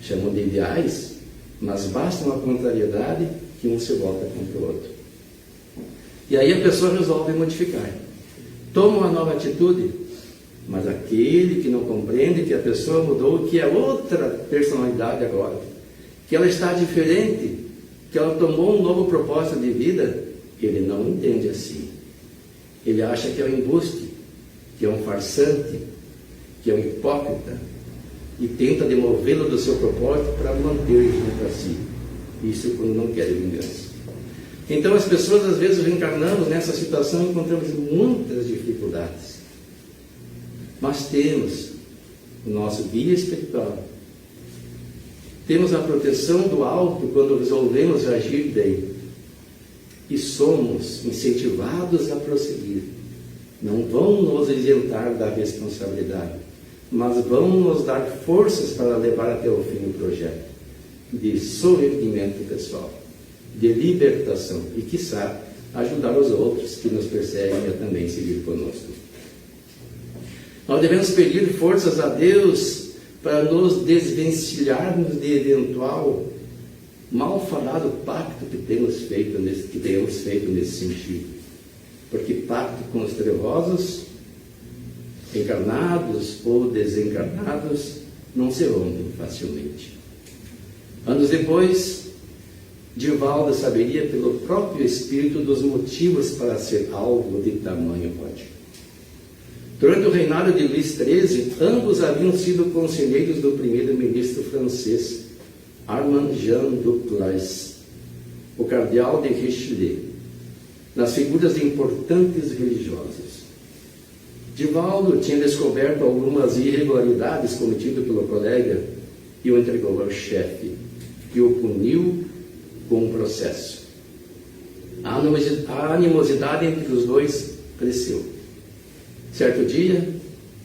Chamam de ideais, mas basta uma contrariedade que um se volta contra o outro. E aí a pessoa resolve modificar. Toma uma nova atitude, mas aquele que não compreende que a pessoa mudou, que é outra personalidade agora, que ela está diferente, que ela tomou um novo propósito de vida, ele não entende assim. Ele acha que é um embuste, que é um farsante, que é um hipócrita, e tenta demovê-lo do seu propósito para manter junto a si. Isso quando não quer vingança. Então as pessoas às vezes reencarnamos nessa situação e encontramos muitas dificuldades. Mas temos o nosso guia espiritual. Temos a proteção do alto quando resolvemos agir bem. E somos incentivados a prosseguir. Não vão nos isentar da responsabilidade, mas vão nos dar forças para levar até o fim o projeto de soerguimento pessoal, de libertação e, quiçá, ajudar os outros que nos perseguem a também seguir conosco. Nós devemos pedir forças a Deus para nos desvencilharmos de eventual mal falado pacto que tenhamos feito nesse sentido. Porque pacto com os trevosos, encarnados ou desencarnados, não se rompem facilmente. Anos depois, Divaldo saberia pelo próprio Espírito dos motivos para ser alvo de tamanho ódio. Durante o reinado de Luís XIII, ambos haviam sido conselheiros do primeiro-ministro francês, Armand Jean Duclos, o cardeal de Richelieu, nas figuras de importantes religiosos. Divaldo tinha descoberto algumas irregularidades cometidas pelo colega e o entregou ao chefe, que o puniu com um processo. A animosidade entre os dois cresceu. Certo dia,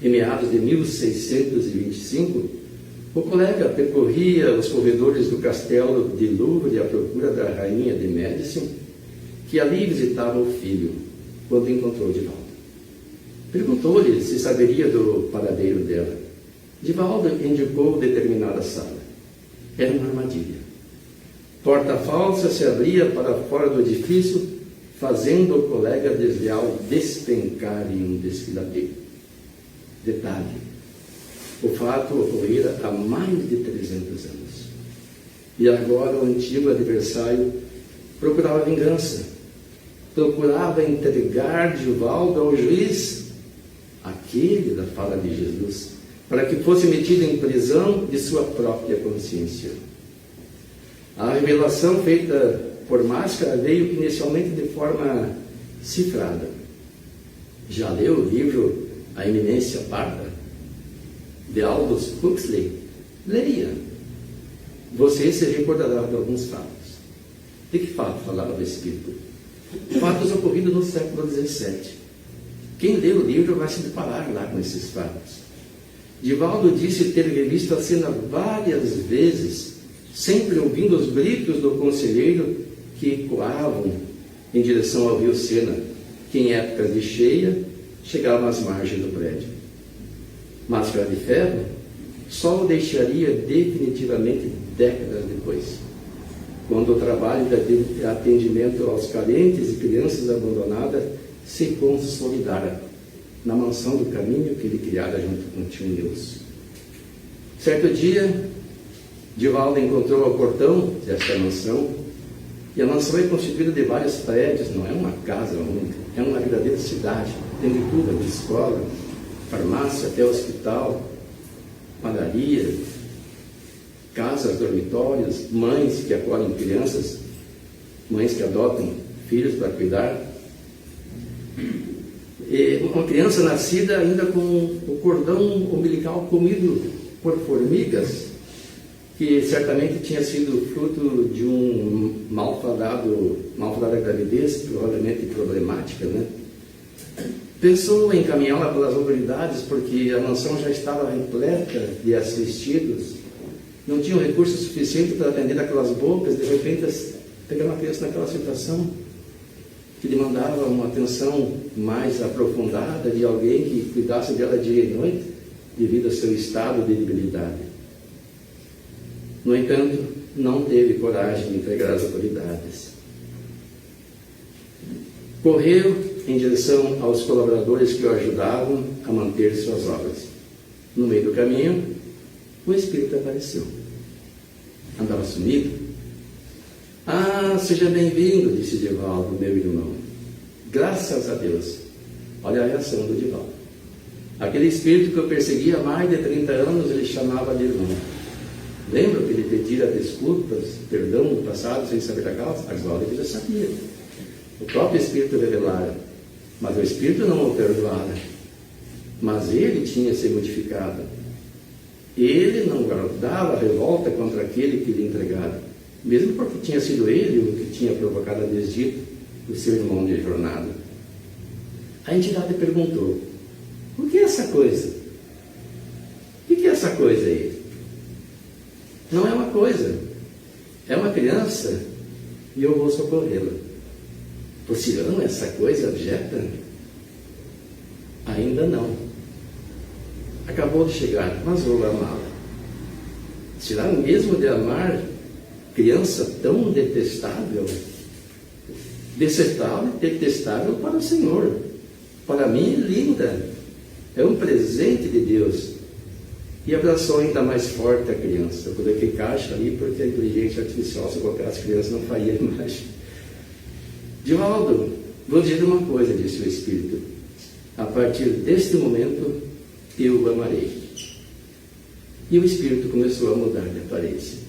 em meados de 1625, o colega percorria os corredores do castelo de Louvre à procura da rainha de Médici, que ali visitava o filho, quando encontrou Divaldo. Perguntou-lhe se saberia do paradeiro dela. Divaldo indicou determinada sala. Era uma armadilha. Porta falsa se abria para fora do edifício, fazendo o colega desleal despencar em um desfiladeiro. Detalhe: o fato ocorrera há mais de 300 anos. E agora o antigo adversário procurava vingança, procurava entregar Divaldo ao juiz, aquele da fala de Jesus, para que fosse metido em prisão de sua própria consciência. A revelação feita por Máscara veio inicialmente de forma cifrada. Já leu o livro A Eminência Parda, de Aldous Huxley? Leia. Você se recordará de alguns fatos. De que fato falava do Espírito? Fatos ocorridos no século XVII. Quem lê o livro vai se deparar lá com esses fatos. Divaldo disse ter revisto a cena várias vezes, sempre ouvindo os gritos do conselheiro que ecoavam em direção ao rio Sena, que em épocas de cheia chegava às margens do prédio. Máscara de Ferro só o deixaria definitivamente décadas depois, quando o trabalho de atendimento aos carentes e crianças abandonadas se consolidara na mansão do Caminho que ele criara junto com o tio Nilson. Certo dia, Divaldo encontrou o portão desta mansão, e a mansão é constituída de vários prédios, não é uma casa única, é uma verdadeira cidade, tem de tudo, de escola, farmácia, até hospital, padaria, casas, dormitórios, mães que acolhem crianças, mães que adotam filhos para cuidar. E uma criança nascida ainda com o cordão umbilical comido por formigas, que certamente tinha sido fruto de um malfadada gravidez, provavelmente problemática, né? Pensou em encaminhá-la pelas autoridades, porque a mansão já estava repleta de assistidos, não tinham recursos suficientes para atender aquelas bocas. De repente, pegar uma criança naquela situação, que demandava uma atenção mais aprofundada de alguém que cuidasse dela dia e noite, devido ao seu estado de debilidade. No entanto, não teve coragem de entregar às autoridades. Correu em direção aos colaboradores que o ajudavam a manter suas obras. No meio do caminho, o espírito apareceu. Andava sumido. Ah, seja bem-vindo, disse Divaldo, meu irmão. Graças a Deus. Olha a reação do Divaldo. Aquele espírito que eu perseguia há mais de 30 anos, ele chamava de irmão. Lembra que ele pedira desculpas, perdão no passado, sem saber da causa? Agora ele já sabia. O próprio espírito revelara. Mas o espírito não o perdoara. Mas ele tinha se modificado. Ele não guardava revolta contra aquele que lhe entregara, mesmo porque tinha sido ele o que tinha provocado a desdita do seu irmão de jornada. A entidade perguntou: o que é essa coisa? O que é essa coisa aí? Não é uma coisa, é uma criança e eu vou socorrê-la. Você ama essa coisa objeta? Ainda não. Acabou de chegar, mas vou amá-la. Será mesmo de amar criança tão detestável? Detestável para o Senhor. Para mim, linda. É um presente de Deus. E abraçou ainda mais forte a criança. Eu coloquei caixa ali porque a inteligência artificial, se colocar as crianças, não faria mais. Divaldo, vou dizer uma coisa, disse o Espírito. A partir deste momento, eu o amarei. E o Espírito começou a mudar de aparência.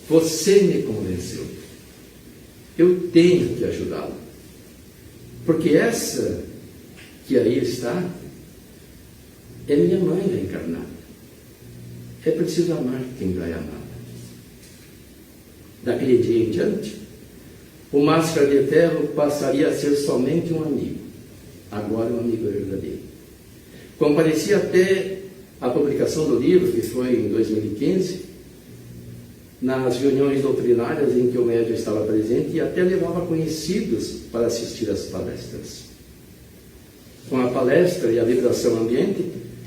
Você me convenceu. Eu tenho que ajudá-lo. Porque essa que aí está é minha mãe reencarnada. É preciso amar quem vai amar. Daquele dia em diante, o Máscara de Ferro passaria a ser somente um amigo. Agora um amigo verdadeiro. Comparecia até a publicação do livro, que foi em 2015, nas reuniões doutrinárias em que o médium estava presente, e até levava conhecidos para assistir às palestras. Com a palestra e a vibração ambiente,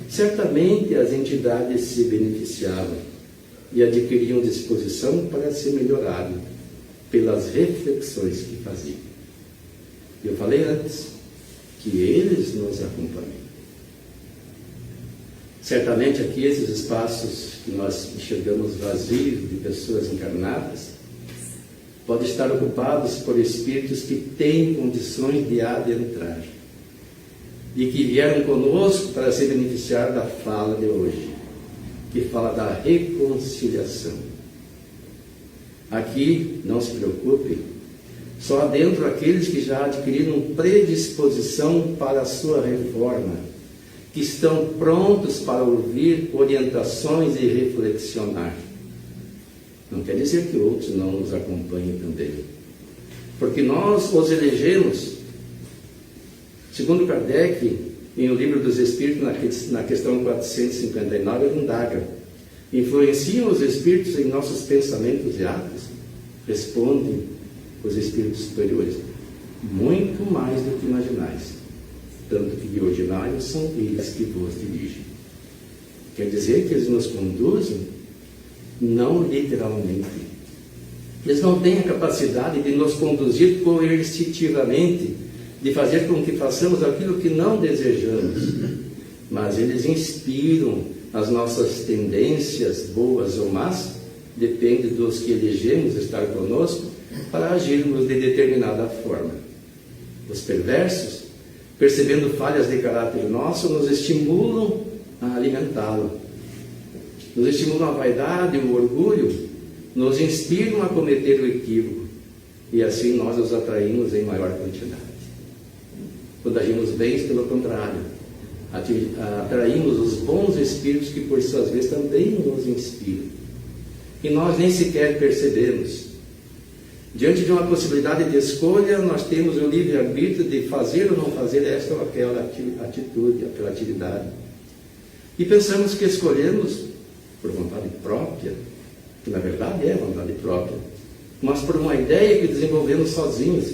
certamente as entidades se beneficiavam e adquiriam disposição para se melhorarem pelas reflexões que faziam. Eu falei antes que eles nos acompanham. Certamente aqui esses espaços que nós enxergamos vazios de pessoas encarnadas podem estar ocupados por espíritos que têm condições de adentrar e que vieram conosco para se beneficiar da fala de hoje, que fala da reconciliação. Aqui, não se preocupe, só adentro aqueles que já adquiriram predisposição para a sua reforma, que estão prontos para ouvir orientações e reflexionar. Não quer dizer que outros não nos acompanhem também. porque nós os elegemos, segundo Kardec, em O Livro dos Espíritos, na questão 459, ele indaga: influenciam os espíritos em nossos pensamentos e atos? Respondem os espíritos superiores: muito mais do que imaginais, tanto que de ordinário são eles que vos dirigem. Quer dizer que eles nos conduzem, não literalmente. Eles não têm a capacidade de nos conduzir coercitivamente, de fazer com que façamos aquilo que não desejamos, mas eles inspiram as nossas tendências, boas ou más, depende dos que elegemos estar conosco, para agirmos de determinada forma. Os perversos, percebendo falhas de caráter nosso, nos estimulam a alimentá-lo. Nos estimulam a vaidade, o orgulho, nos inspiram a cometer o equívoco, e assim nós os atraímos em maior quantidade. Quando agimos bem, pelo contrário, atraímos os bons espíritos que por suas vezes também nos inspiram. E nós nem sequer percebemos. Diante de uma possibilidade de escolha, nós temos o livre-arbítrio de fazer ou não fazer esta ou aquela atitude, aquela atividade. E pensamos que escolhemos por vontade própria, que na verdade é vontade própria, mas por uma ideia que desenvolvemos sozinhos.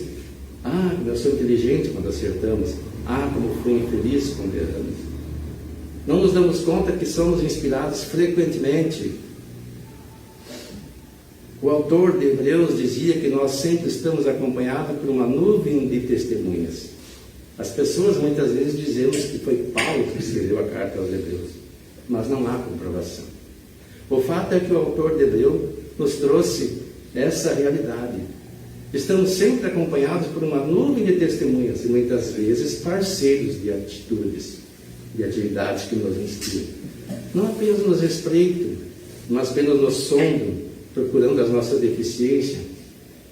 Ah, como eu sou inteligente quando acertamos. Ah, como fui infeliz quando erramos. Não nos damos conta que somos inspirados frequentemente. O autor de Hebreus dizia que nós sempre estamos acompanhados por uma nuvem de testemunhas. As pessoas muitas vezes dizemos que foi Paulo que escreveu a carta aos Hebreus, mas não há comprovação. O fato é que o autor de Hebreus nos trouxe essa realidade. Estamos sempre acompanhados por uma nuvem de testemunhas e muitas vezes parceiros de atitudes, de atividades que nos inspiram. Não apenas nos espreitam, não apenas nos sondam, procurando as nossas deficiências,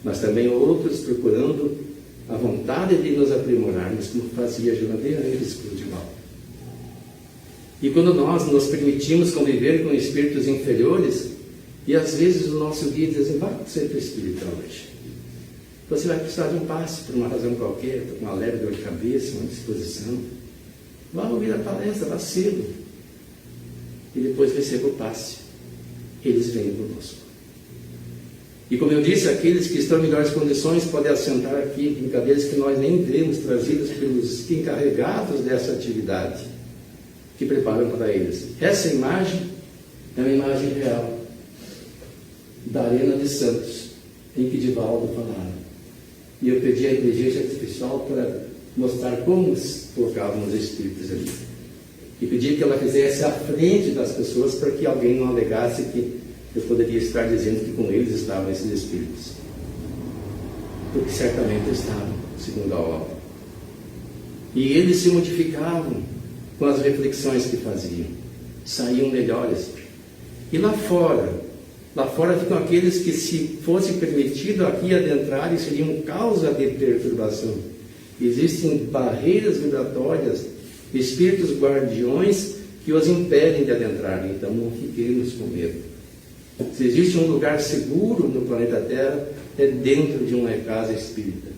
mas também outros procurando a vontade de nos aprimorarmos, como fazia Joaneira Escrudival. E quando nós nos permitimos conviver com espíritos inferiores, e às vezes o nosso guia diz assim: vai para o centro espiritual hoje. Você vai precisar de um passe por uma razão qualquer, estou com uma leve dor de cabeça, uma disposição. Vá ouvir a palestra, vá cedo. E depois receba o passe. Eles vêm conosco. E como eu disse, aqueles que estão em melhores condições podem assentar aqui em cadeiras que nós nem vemos, trazidas pelos encarregados dessa atividade, que preparam para eles. Essa imagem é uma imagem real da Arena de Santos, em que Divaldo falava. E eu pedi à inteligência artificial para mostrar como colocavam os espíritos ali. E pedi que ela fizesse à frente das pessoas para que alguém não alegasse que eu poderia estar dizendo que com eles estavam esses espíritos. Porque certamente estavam, segundo a obra. E eles se modificavam com as reflexões que faziam. Saíam melhores. E lá fora ficam aqueles que, se fosse permitido aqui adentrarem, seriam causa de perturbação. Existem barreiras vibratórias, espíritos guardiões que os impedem de adentrar. Então não fiquemos com medo. Se existe um lugar seguro no planeta Terra, é dentro de uma casa espírita.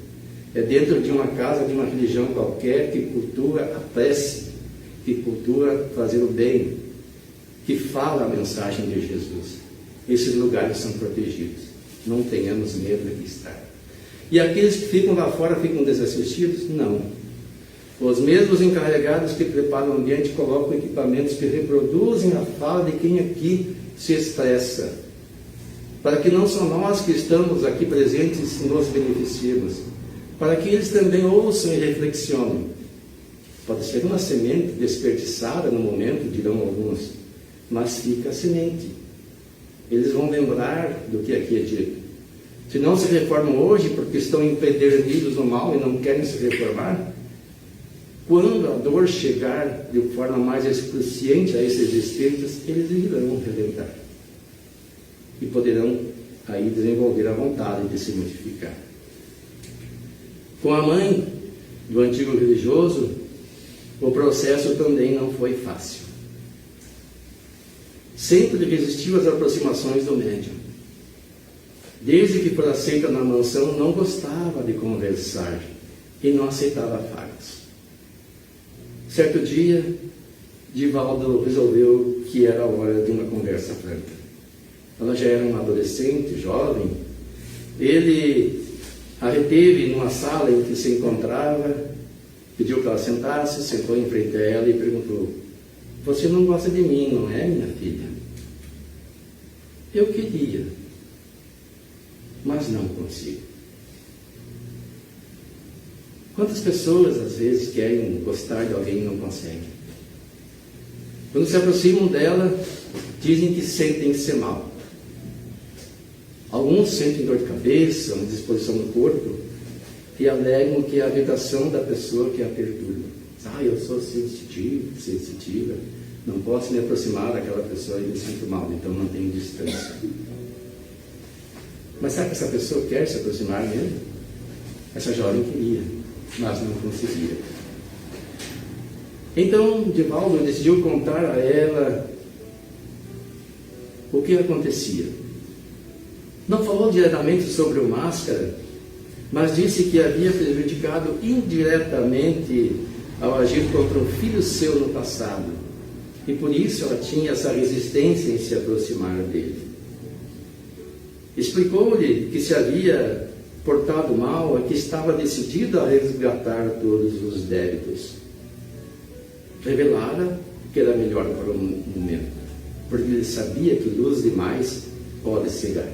É dentro de uma casa de uma religião qualquer que cultua a prece, que cultua fazer o bem, que fala a mensagem de Jesus. Esses lugares são protegidos. Não tenhamos medo de estar. E aqueles que ficam lá fora ficam desassistidos? Não. Os mesmos encarregados que preparam o ambiente colocam equipamentos que reproduzem a fala de quem aqui se expressa, para que não só nós que estamos aqui presentes nos beneficiemos, para que eles também ouçam e reflexionem. Pode ser uma semente desperdiçada no momento, dirão alguns, mas fica a semente. Eles vão lembrar do que aqui é dito. Se não se reformam hoje porque estão empedernidos no mal e não querem se reformar, quando a dor chegar de forma mais excruciante a esses espíritos, eles irão reventar. E poderão aí desenvolver a vontade de se modificar. Com a mãe do antigo religioso, o processo também não foi fácil. Sempre resistiu às aproximações do médium. Desde que foi aceita na mansão, não gostava de conversar e não aceitava afagos. Certo dia, Divaldo resolveu que era a hora de uma conversa franca. Ela já era uma adolescente, jovem. Ele a reteve numa sala em que se encontrava, pediu para ela sentar-se, sentou em frente a ela e perguntou: "Você não gosta de mim, não é, minha filha?" "Eu queria, mas não consigo." Quantas pessoas às vezes querem gostar de alguém e não conseguem? Quando se aproximam dela, dizem que sentem-se mal. Alguns sentem dor de cabeça, uma disposição no corpo, e alegam que é a agitação da pessoa que a perturba. Eu sou sensitiva, não posso me aproximar daquela pessoa e me sinto mal, então mantenho distância. Mas sabe que essa pessoa quer se aproximar mesmo? Essa jovem queria, mas não conseguia. Então, Divaldo decidiu contar a ela o que acontecia. Não falou diretamente sobre o Máscara, mas disse que havia prejudicado indiretamente ao agir contra um filho seu no passado, e por isso ela tinha essa resistência em se aproximar dele. Explicou-lhe que se havia portado mal e que estava decidido a resgatar todos os débitos. Revelara que era melhor para o momento, porque ele sabia que luz demais pode cegar.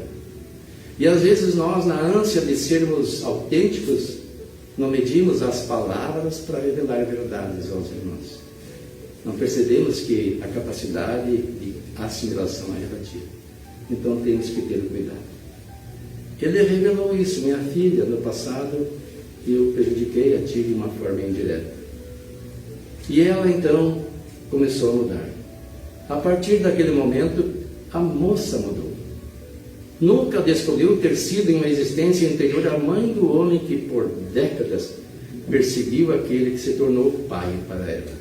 E às vezes nós, na ânsia de sermos autênticos, não medimos as palavras para revelar verdades aos irmãos. Não percebemos que a capacidade de assimilação é relativa. Então temos que ter cuidado. Ele revelou isso: "Minha filha, no passado eu prejudiquei a ti de uma forma indireta." E ela então começou a mudar. A partir daquele momento, a moça mudou. Nunca descobriu ter sido em uma existência anterior a mãe do homem que por décadas perseguiu aquele que se tornou pai para ela.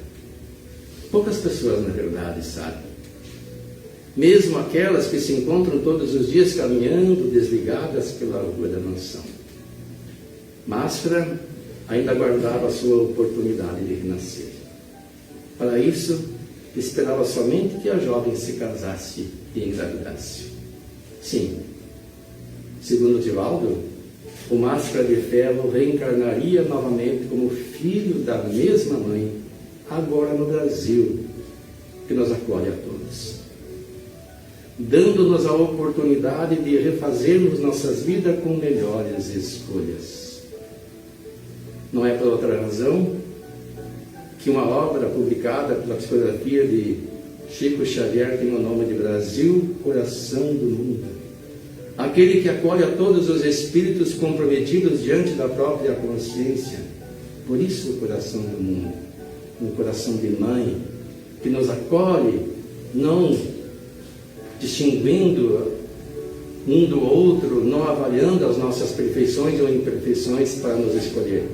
Poucas pessoas, na verdade, sabem. Mesmo aquelas que se encontram todos os dias caminhando desligadas pela rua da mansão. Máscara ainda aguardava a sua oportunidade de renascer. Para isso, esperava somente que a jovem se casasse e engravidasse. Sim, segundo Divaldo, o Máscara de Ferro reencarnaria novamente como filho da mesma mãe, agora no Brasil, que nos acolhe a todos, dando-nos a oportunidade de refazermos nossas vidas com melhores escolhas. Não é por outra razão que uma obra publicada pela psicografia de Chico Xavier tem o nome de Brasil, Coração do Mundo. Aquele que acolhe a todos os espíritos comprometidos diante da própria consciência. Por isso o coração do mundo, um coração de mãe, que nos acolhe, não distinguindo um do outro, não avaliando as nossas perfeições ou imperfeições para nos escolher,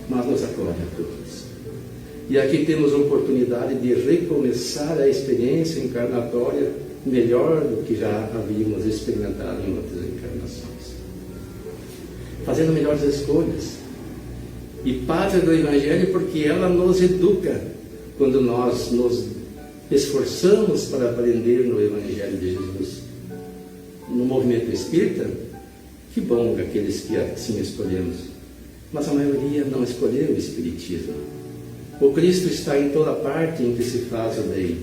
mas nos acolhe a todos. E aqui temos a oportunidade de recomeçar a experiência encarnatória melhor do que já havíamos experimentado em outras encarnações. Fazendo melhores escolhas. E pátria do Evangelho, porque ela nos educa quando nós nos esforçamos para aprender no Evangelho de Jesus. No movimento espírita, que bom aqueles que assim escolhemos. Mas a maioria não escolheu o Espiritismo. O Cristo está em toda parte em que se faz o bem.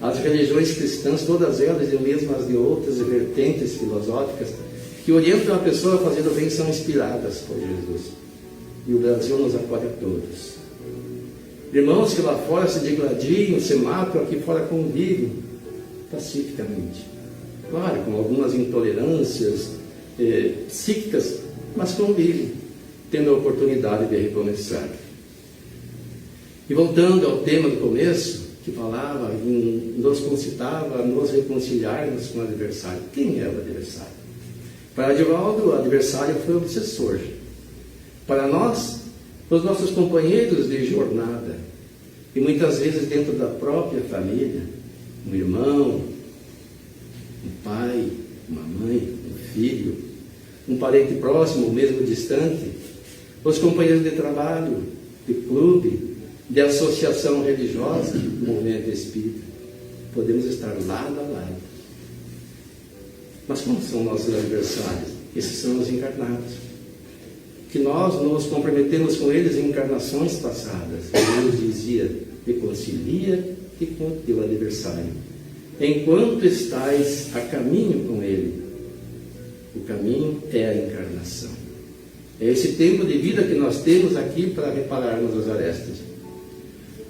As religiões cristãs, todas elas, e mesmo as de outras vertentes filosóficas, que orientam a pessoa a fazer o bem, são inspiradas por Jesus. E o Brasil nos acolhe a todos. Irmãos que lá fora se digladiam, se matam, aqui fora convivem pacificamente. Claro, com algumas intolerâncias psíquicas, mas convivem, tendo a oportunidade de recomeçar. E voltando ao tema do começo, que falava, nos concitava a nos reconciliarmos com o adversário. Quem é o adversário? Para Divaldo, o adversário foi o obsessor. Para nós, os nossos companheiros de jornada, e muitas vezes dentro da própria família, um irmão, um pai, uma mãe, um filho, um parente próximo, mesmo distante, os companheiros de trabalho, de clube, de associação religiosa, movimento espírita. Podemos estar lado a lado. Mas como são nossos adversários? Esses são os encarnados. Que nós nos comprometemos com eles em encarnações passadas. Deus dizia: reconcilia-te com o teu adversário, enquanto estás a caminho com ele. O caminho é a encarnação. É esse tempo de vida que nós temos aqui para repararmos as arestas.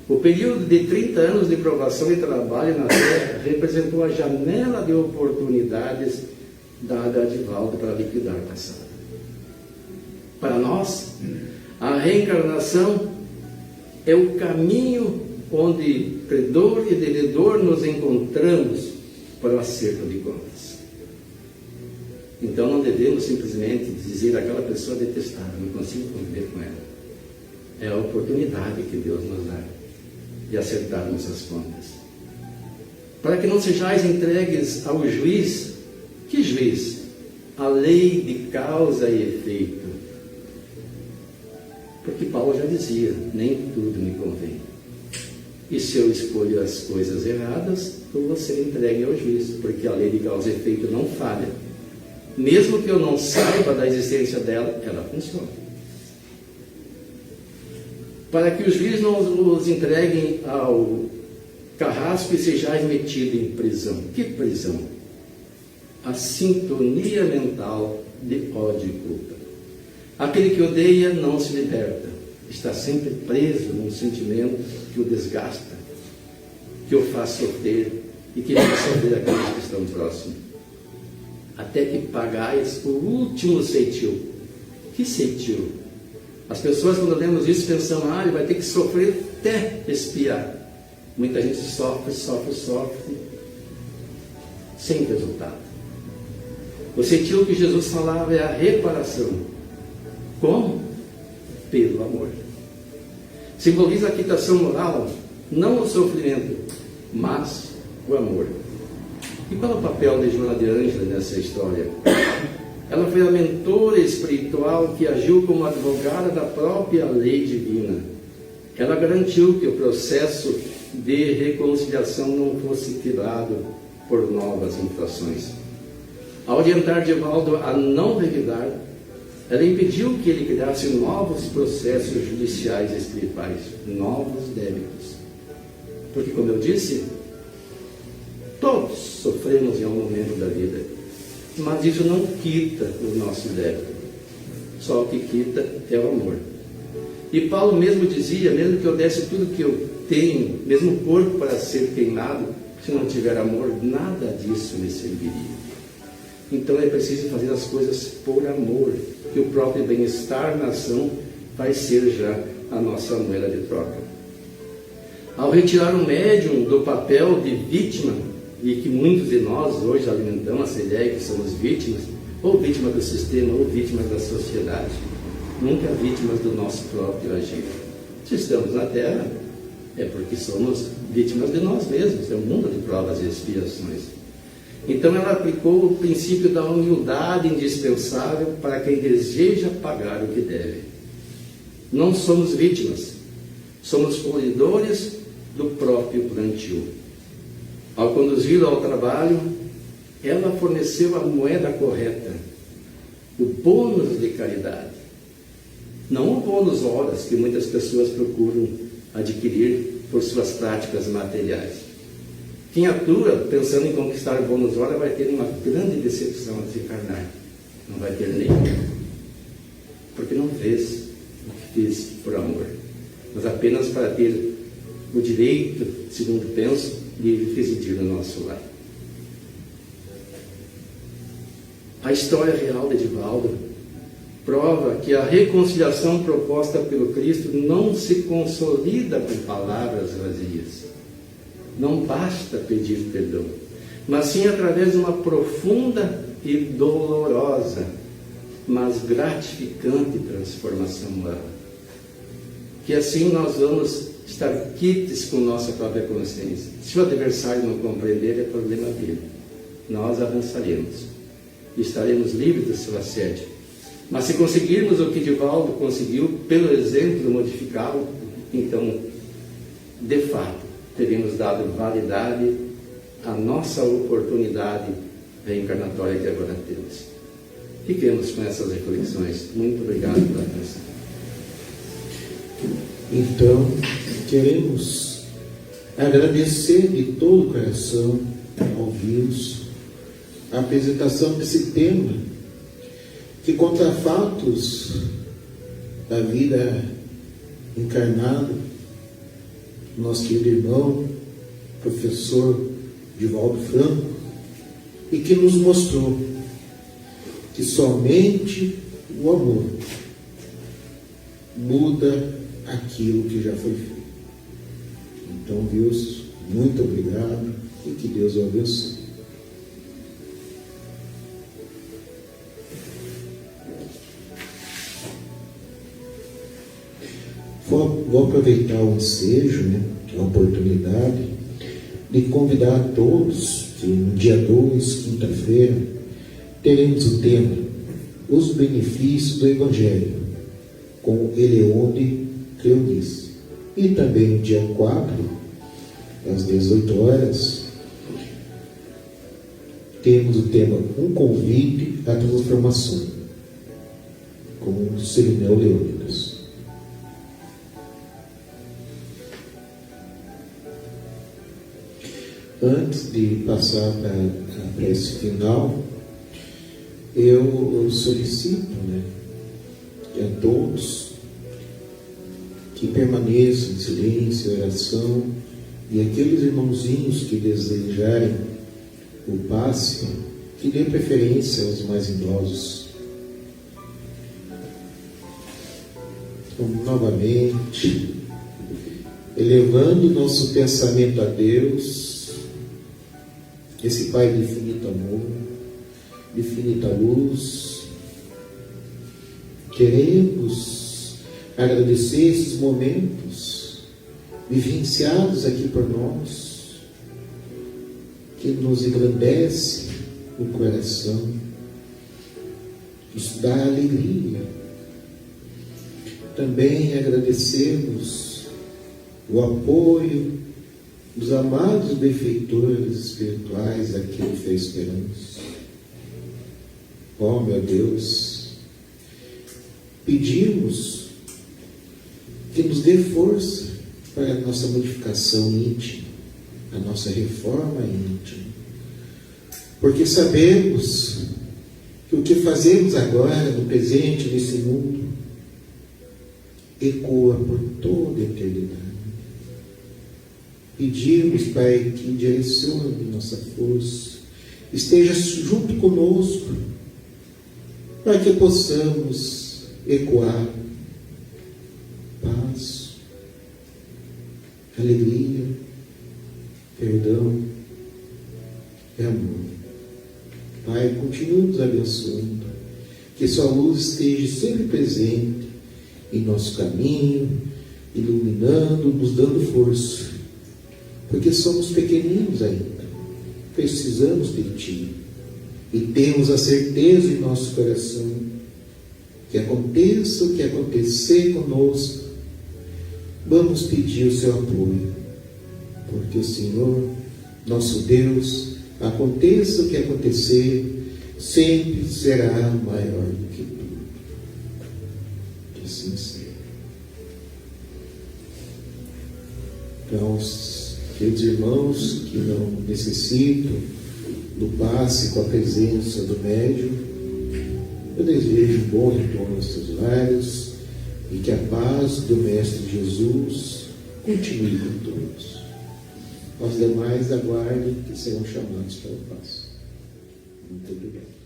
O período de 30 anos de provação e trabalho na Terra representou a janela de oportunidades dada a Divaldo para liquidar o passado. Para nós, a reencarnação é o caminho onde credor e devedor nos encontramos para o acerto de contas. Então não devemos simplesmente dizer àquela pessoa detestável: não consigo conviver com ela. É a oportunidade que Deus nos dá de acertarmos as contas. Para que não sejais entregues ao juiz. Que juiz? A lei de causa e efeito. Porque Paulo já dizia: nem tudo me convém. E se eu escolho as coisas erradas, eu vou ser entregue ao juiz, porque a lei de causa e efeito não falha. Mesmo que eu não saiba da existência dela, ela funciona. Para que os juízes não os entreguem ao carrasco e sejais metido em prisão. Que prisão? A sintonia mental de ódio e culpa. Aquele que odeia não se liberta. Está sempre preso num sentimento que o desgasta, que o faz sofrer e que faz sofrer aqueles que estão próximos. Até que pagais o último ceitil. Que ceitil? As pessoas, quando lemos isso, pensam: ele vai ter que sofrer até expiar. Muita gente sofre, sem resultado. O ceitil que Jesus falava é a reparação. Como? Pelo amor. Simboliza a quitação moral, não o sofrimento, mas o amor. E qual é o papel de Joana de Ângela nessa história? Ela foi a mentora espiritual que agiu como advogada da própria lei divina. Ela garantiu que o processo de reconciliação não fosse tirado por novas infrações. Ao orientar Divaldo a não revidar, ela impediu que ele criasse novos processos judiciais e espirituais, novos débitos. Porque, como eu disse, todos sofremos em algum momento da vida, mas isso não quita o nosso débito. Só o que quita é o amor. E Paulo mesmo dizia: mesmo que eu desse tudo que eu tenho, mesmo o corpo para ser queimado, se não tiver amor, nada disso me serviria. Então é preciso fazer as coisas por amor, que o próprio bem-estar na ação vai ser já a nossa moeda de troca. Ao retirar o médium do papel de vítima, e que muitos de nós hoje alimentamos essa ideia que somos vítimas, ou vítimas do sistema, ou vítimas da sociedade, nunca vítimas do nosso próprio agir. Se estamos na Terra, é porque somos vítimas de nós mesmos, é um mundo de provas e expiações. Então ela aplicou o princípio da humildade indispensável para quem deseja pagar o que deve. Não somos vítimas, somos colhedores do próprio plantio. Ao conduzi-lo ao trabalho, ela forneceu a moeda correta, o bônus de caridade. Não o bônus horas que muitas pessoas procuram adquirir por suas práticas materiais. Quem atua pensando em conquistar o bônus hora vai ter uma grande decepção ao desencarnar. Não vai ter nenhum. Porque não fez o que fez por amor, mas apenas para ter o direito, segundo penso, de residir no nosso lar. A história real de Divaldo prova que a reconciliação proposta pelo Cristo não se consolida com palavras vazias. Não basta pedir perdão, mas sim através de uma profunda e dolorosa, mas gratificante transformação moral. Que assim nós vamos estar quites com nossa própria consciência. Se o adversário não compreender, é problema dele. Nós avançaremos. estaremos livres do seu assédio. Mas se conseguirmos o que Divaldo conseguiu, pelo exemplo modificá-lo, então, de fato, teremos dado validade à nossa oportunidade reencarnatória que agora temos. Fiquemos com essas reflexões. Muito obrigado pela atenção. Então, queremos agradecer de todo o coração ao Wilson a apresentação desse tema, que conta fatos da vida encarnada do nosso querido irmão, professor Divaldo Franco, e que nos mostrou que somente o amor muda aquilo que já foi feito. Então, Deus, muito obrigado e que Deus o abençoe. Vou aproveitar o ensejo, a oportunidade, de convidar a todos que no dia 2, quinta-feira, teremos o tema Os Benefícios do Evangelho, com Eleonde Cleonice. E também no dia 4, às 18 horas, temos o tema Um Convite à Transformação, com o Sirineu Leônidas. Antes de passar para esse final, eu solicito a todos que permaneçam em silêncio, oração, e aqueles irmãozinhos que desejarem o passe, que dê preferência aos mais idosos. Então, novamente, elevando nosso pensamento a Deus, esse Pai de infinito amor, de infinita luz, queremos agradecer esses momentos vivenciados aqui por nós, que nos engrandece o coração, nos dá alegria. Também agradecemos o apoio dos amados benfeitores espirituais aqui no Fé Esperança. Ó meu Deus, pedimos que nos dê força para a nossa modificação íntima, a nossa reforma íntima, porque sabemos que o que fazemos agora, no presente, nesse mundo, ecoa por toda a eternidade. Pedimos, Pai, que direcione nossa força, esteja junto conosco, para que possamos ecoar paz, alegria, perdão e amor. Pai, continue nos abençoando, que sua luz esteja sempre presente em nosso caminho, iluminando, nos dando força, porque somos pequeninos ainda, precisamos de Ti, e temos a certeza em nosso coração que aconteça o que acontecer conosco, vamos pedir o Seu apoio, porque o Senhor, nosso Deus, aconteça o que acontecer, sempre será maior do que tudo. Que assim seja. Então, queridos irmãos que não necessitam do passe com a presença do médium, eu desejo um bom retorno aos seus lares e que a paz do Mestre Jesus continue com todos. Os demais aguardem que serão chamados para o passe. Muito obrigado.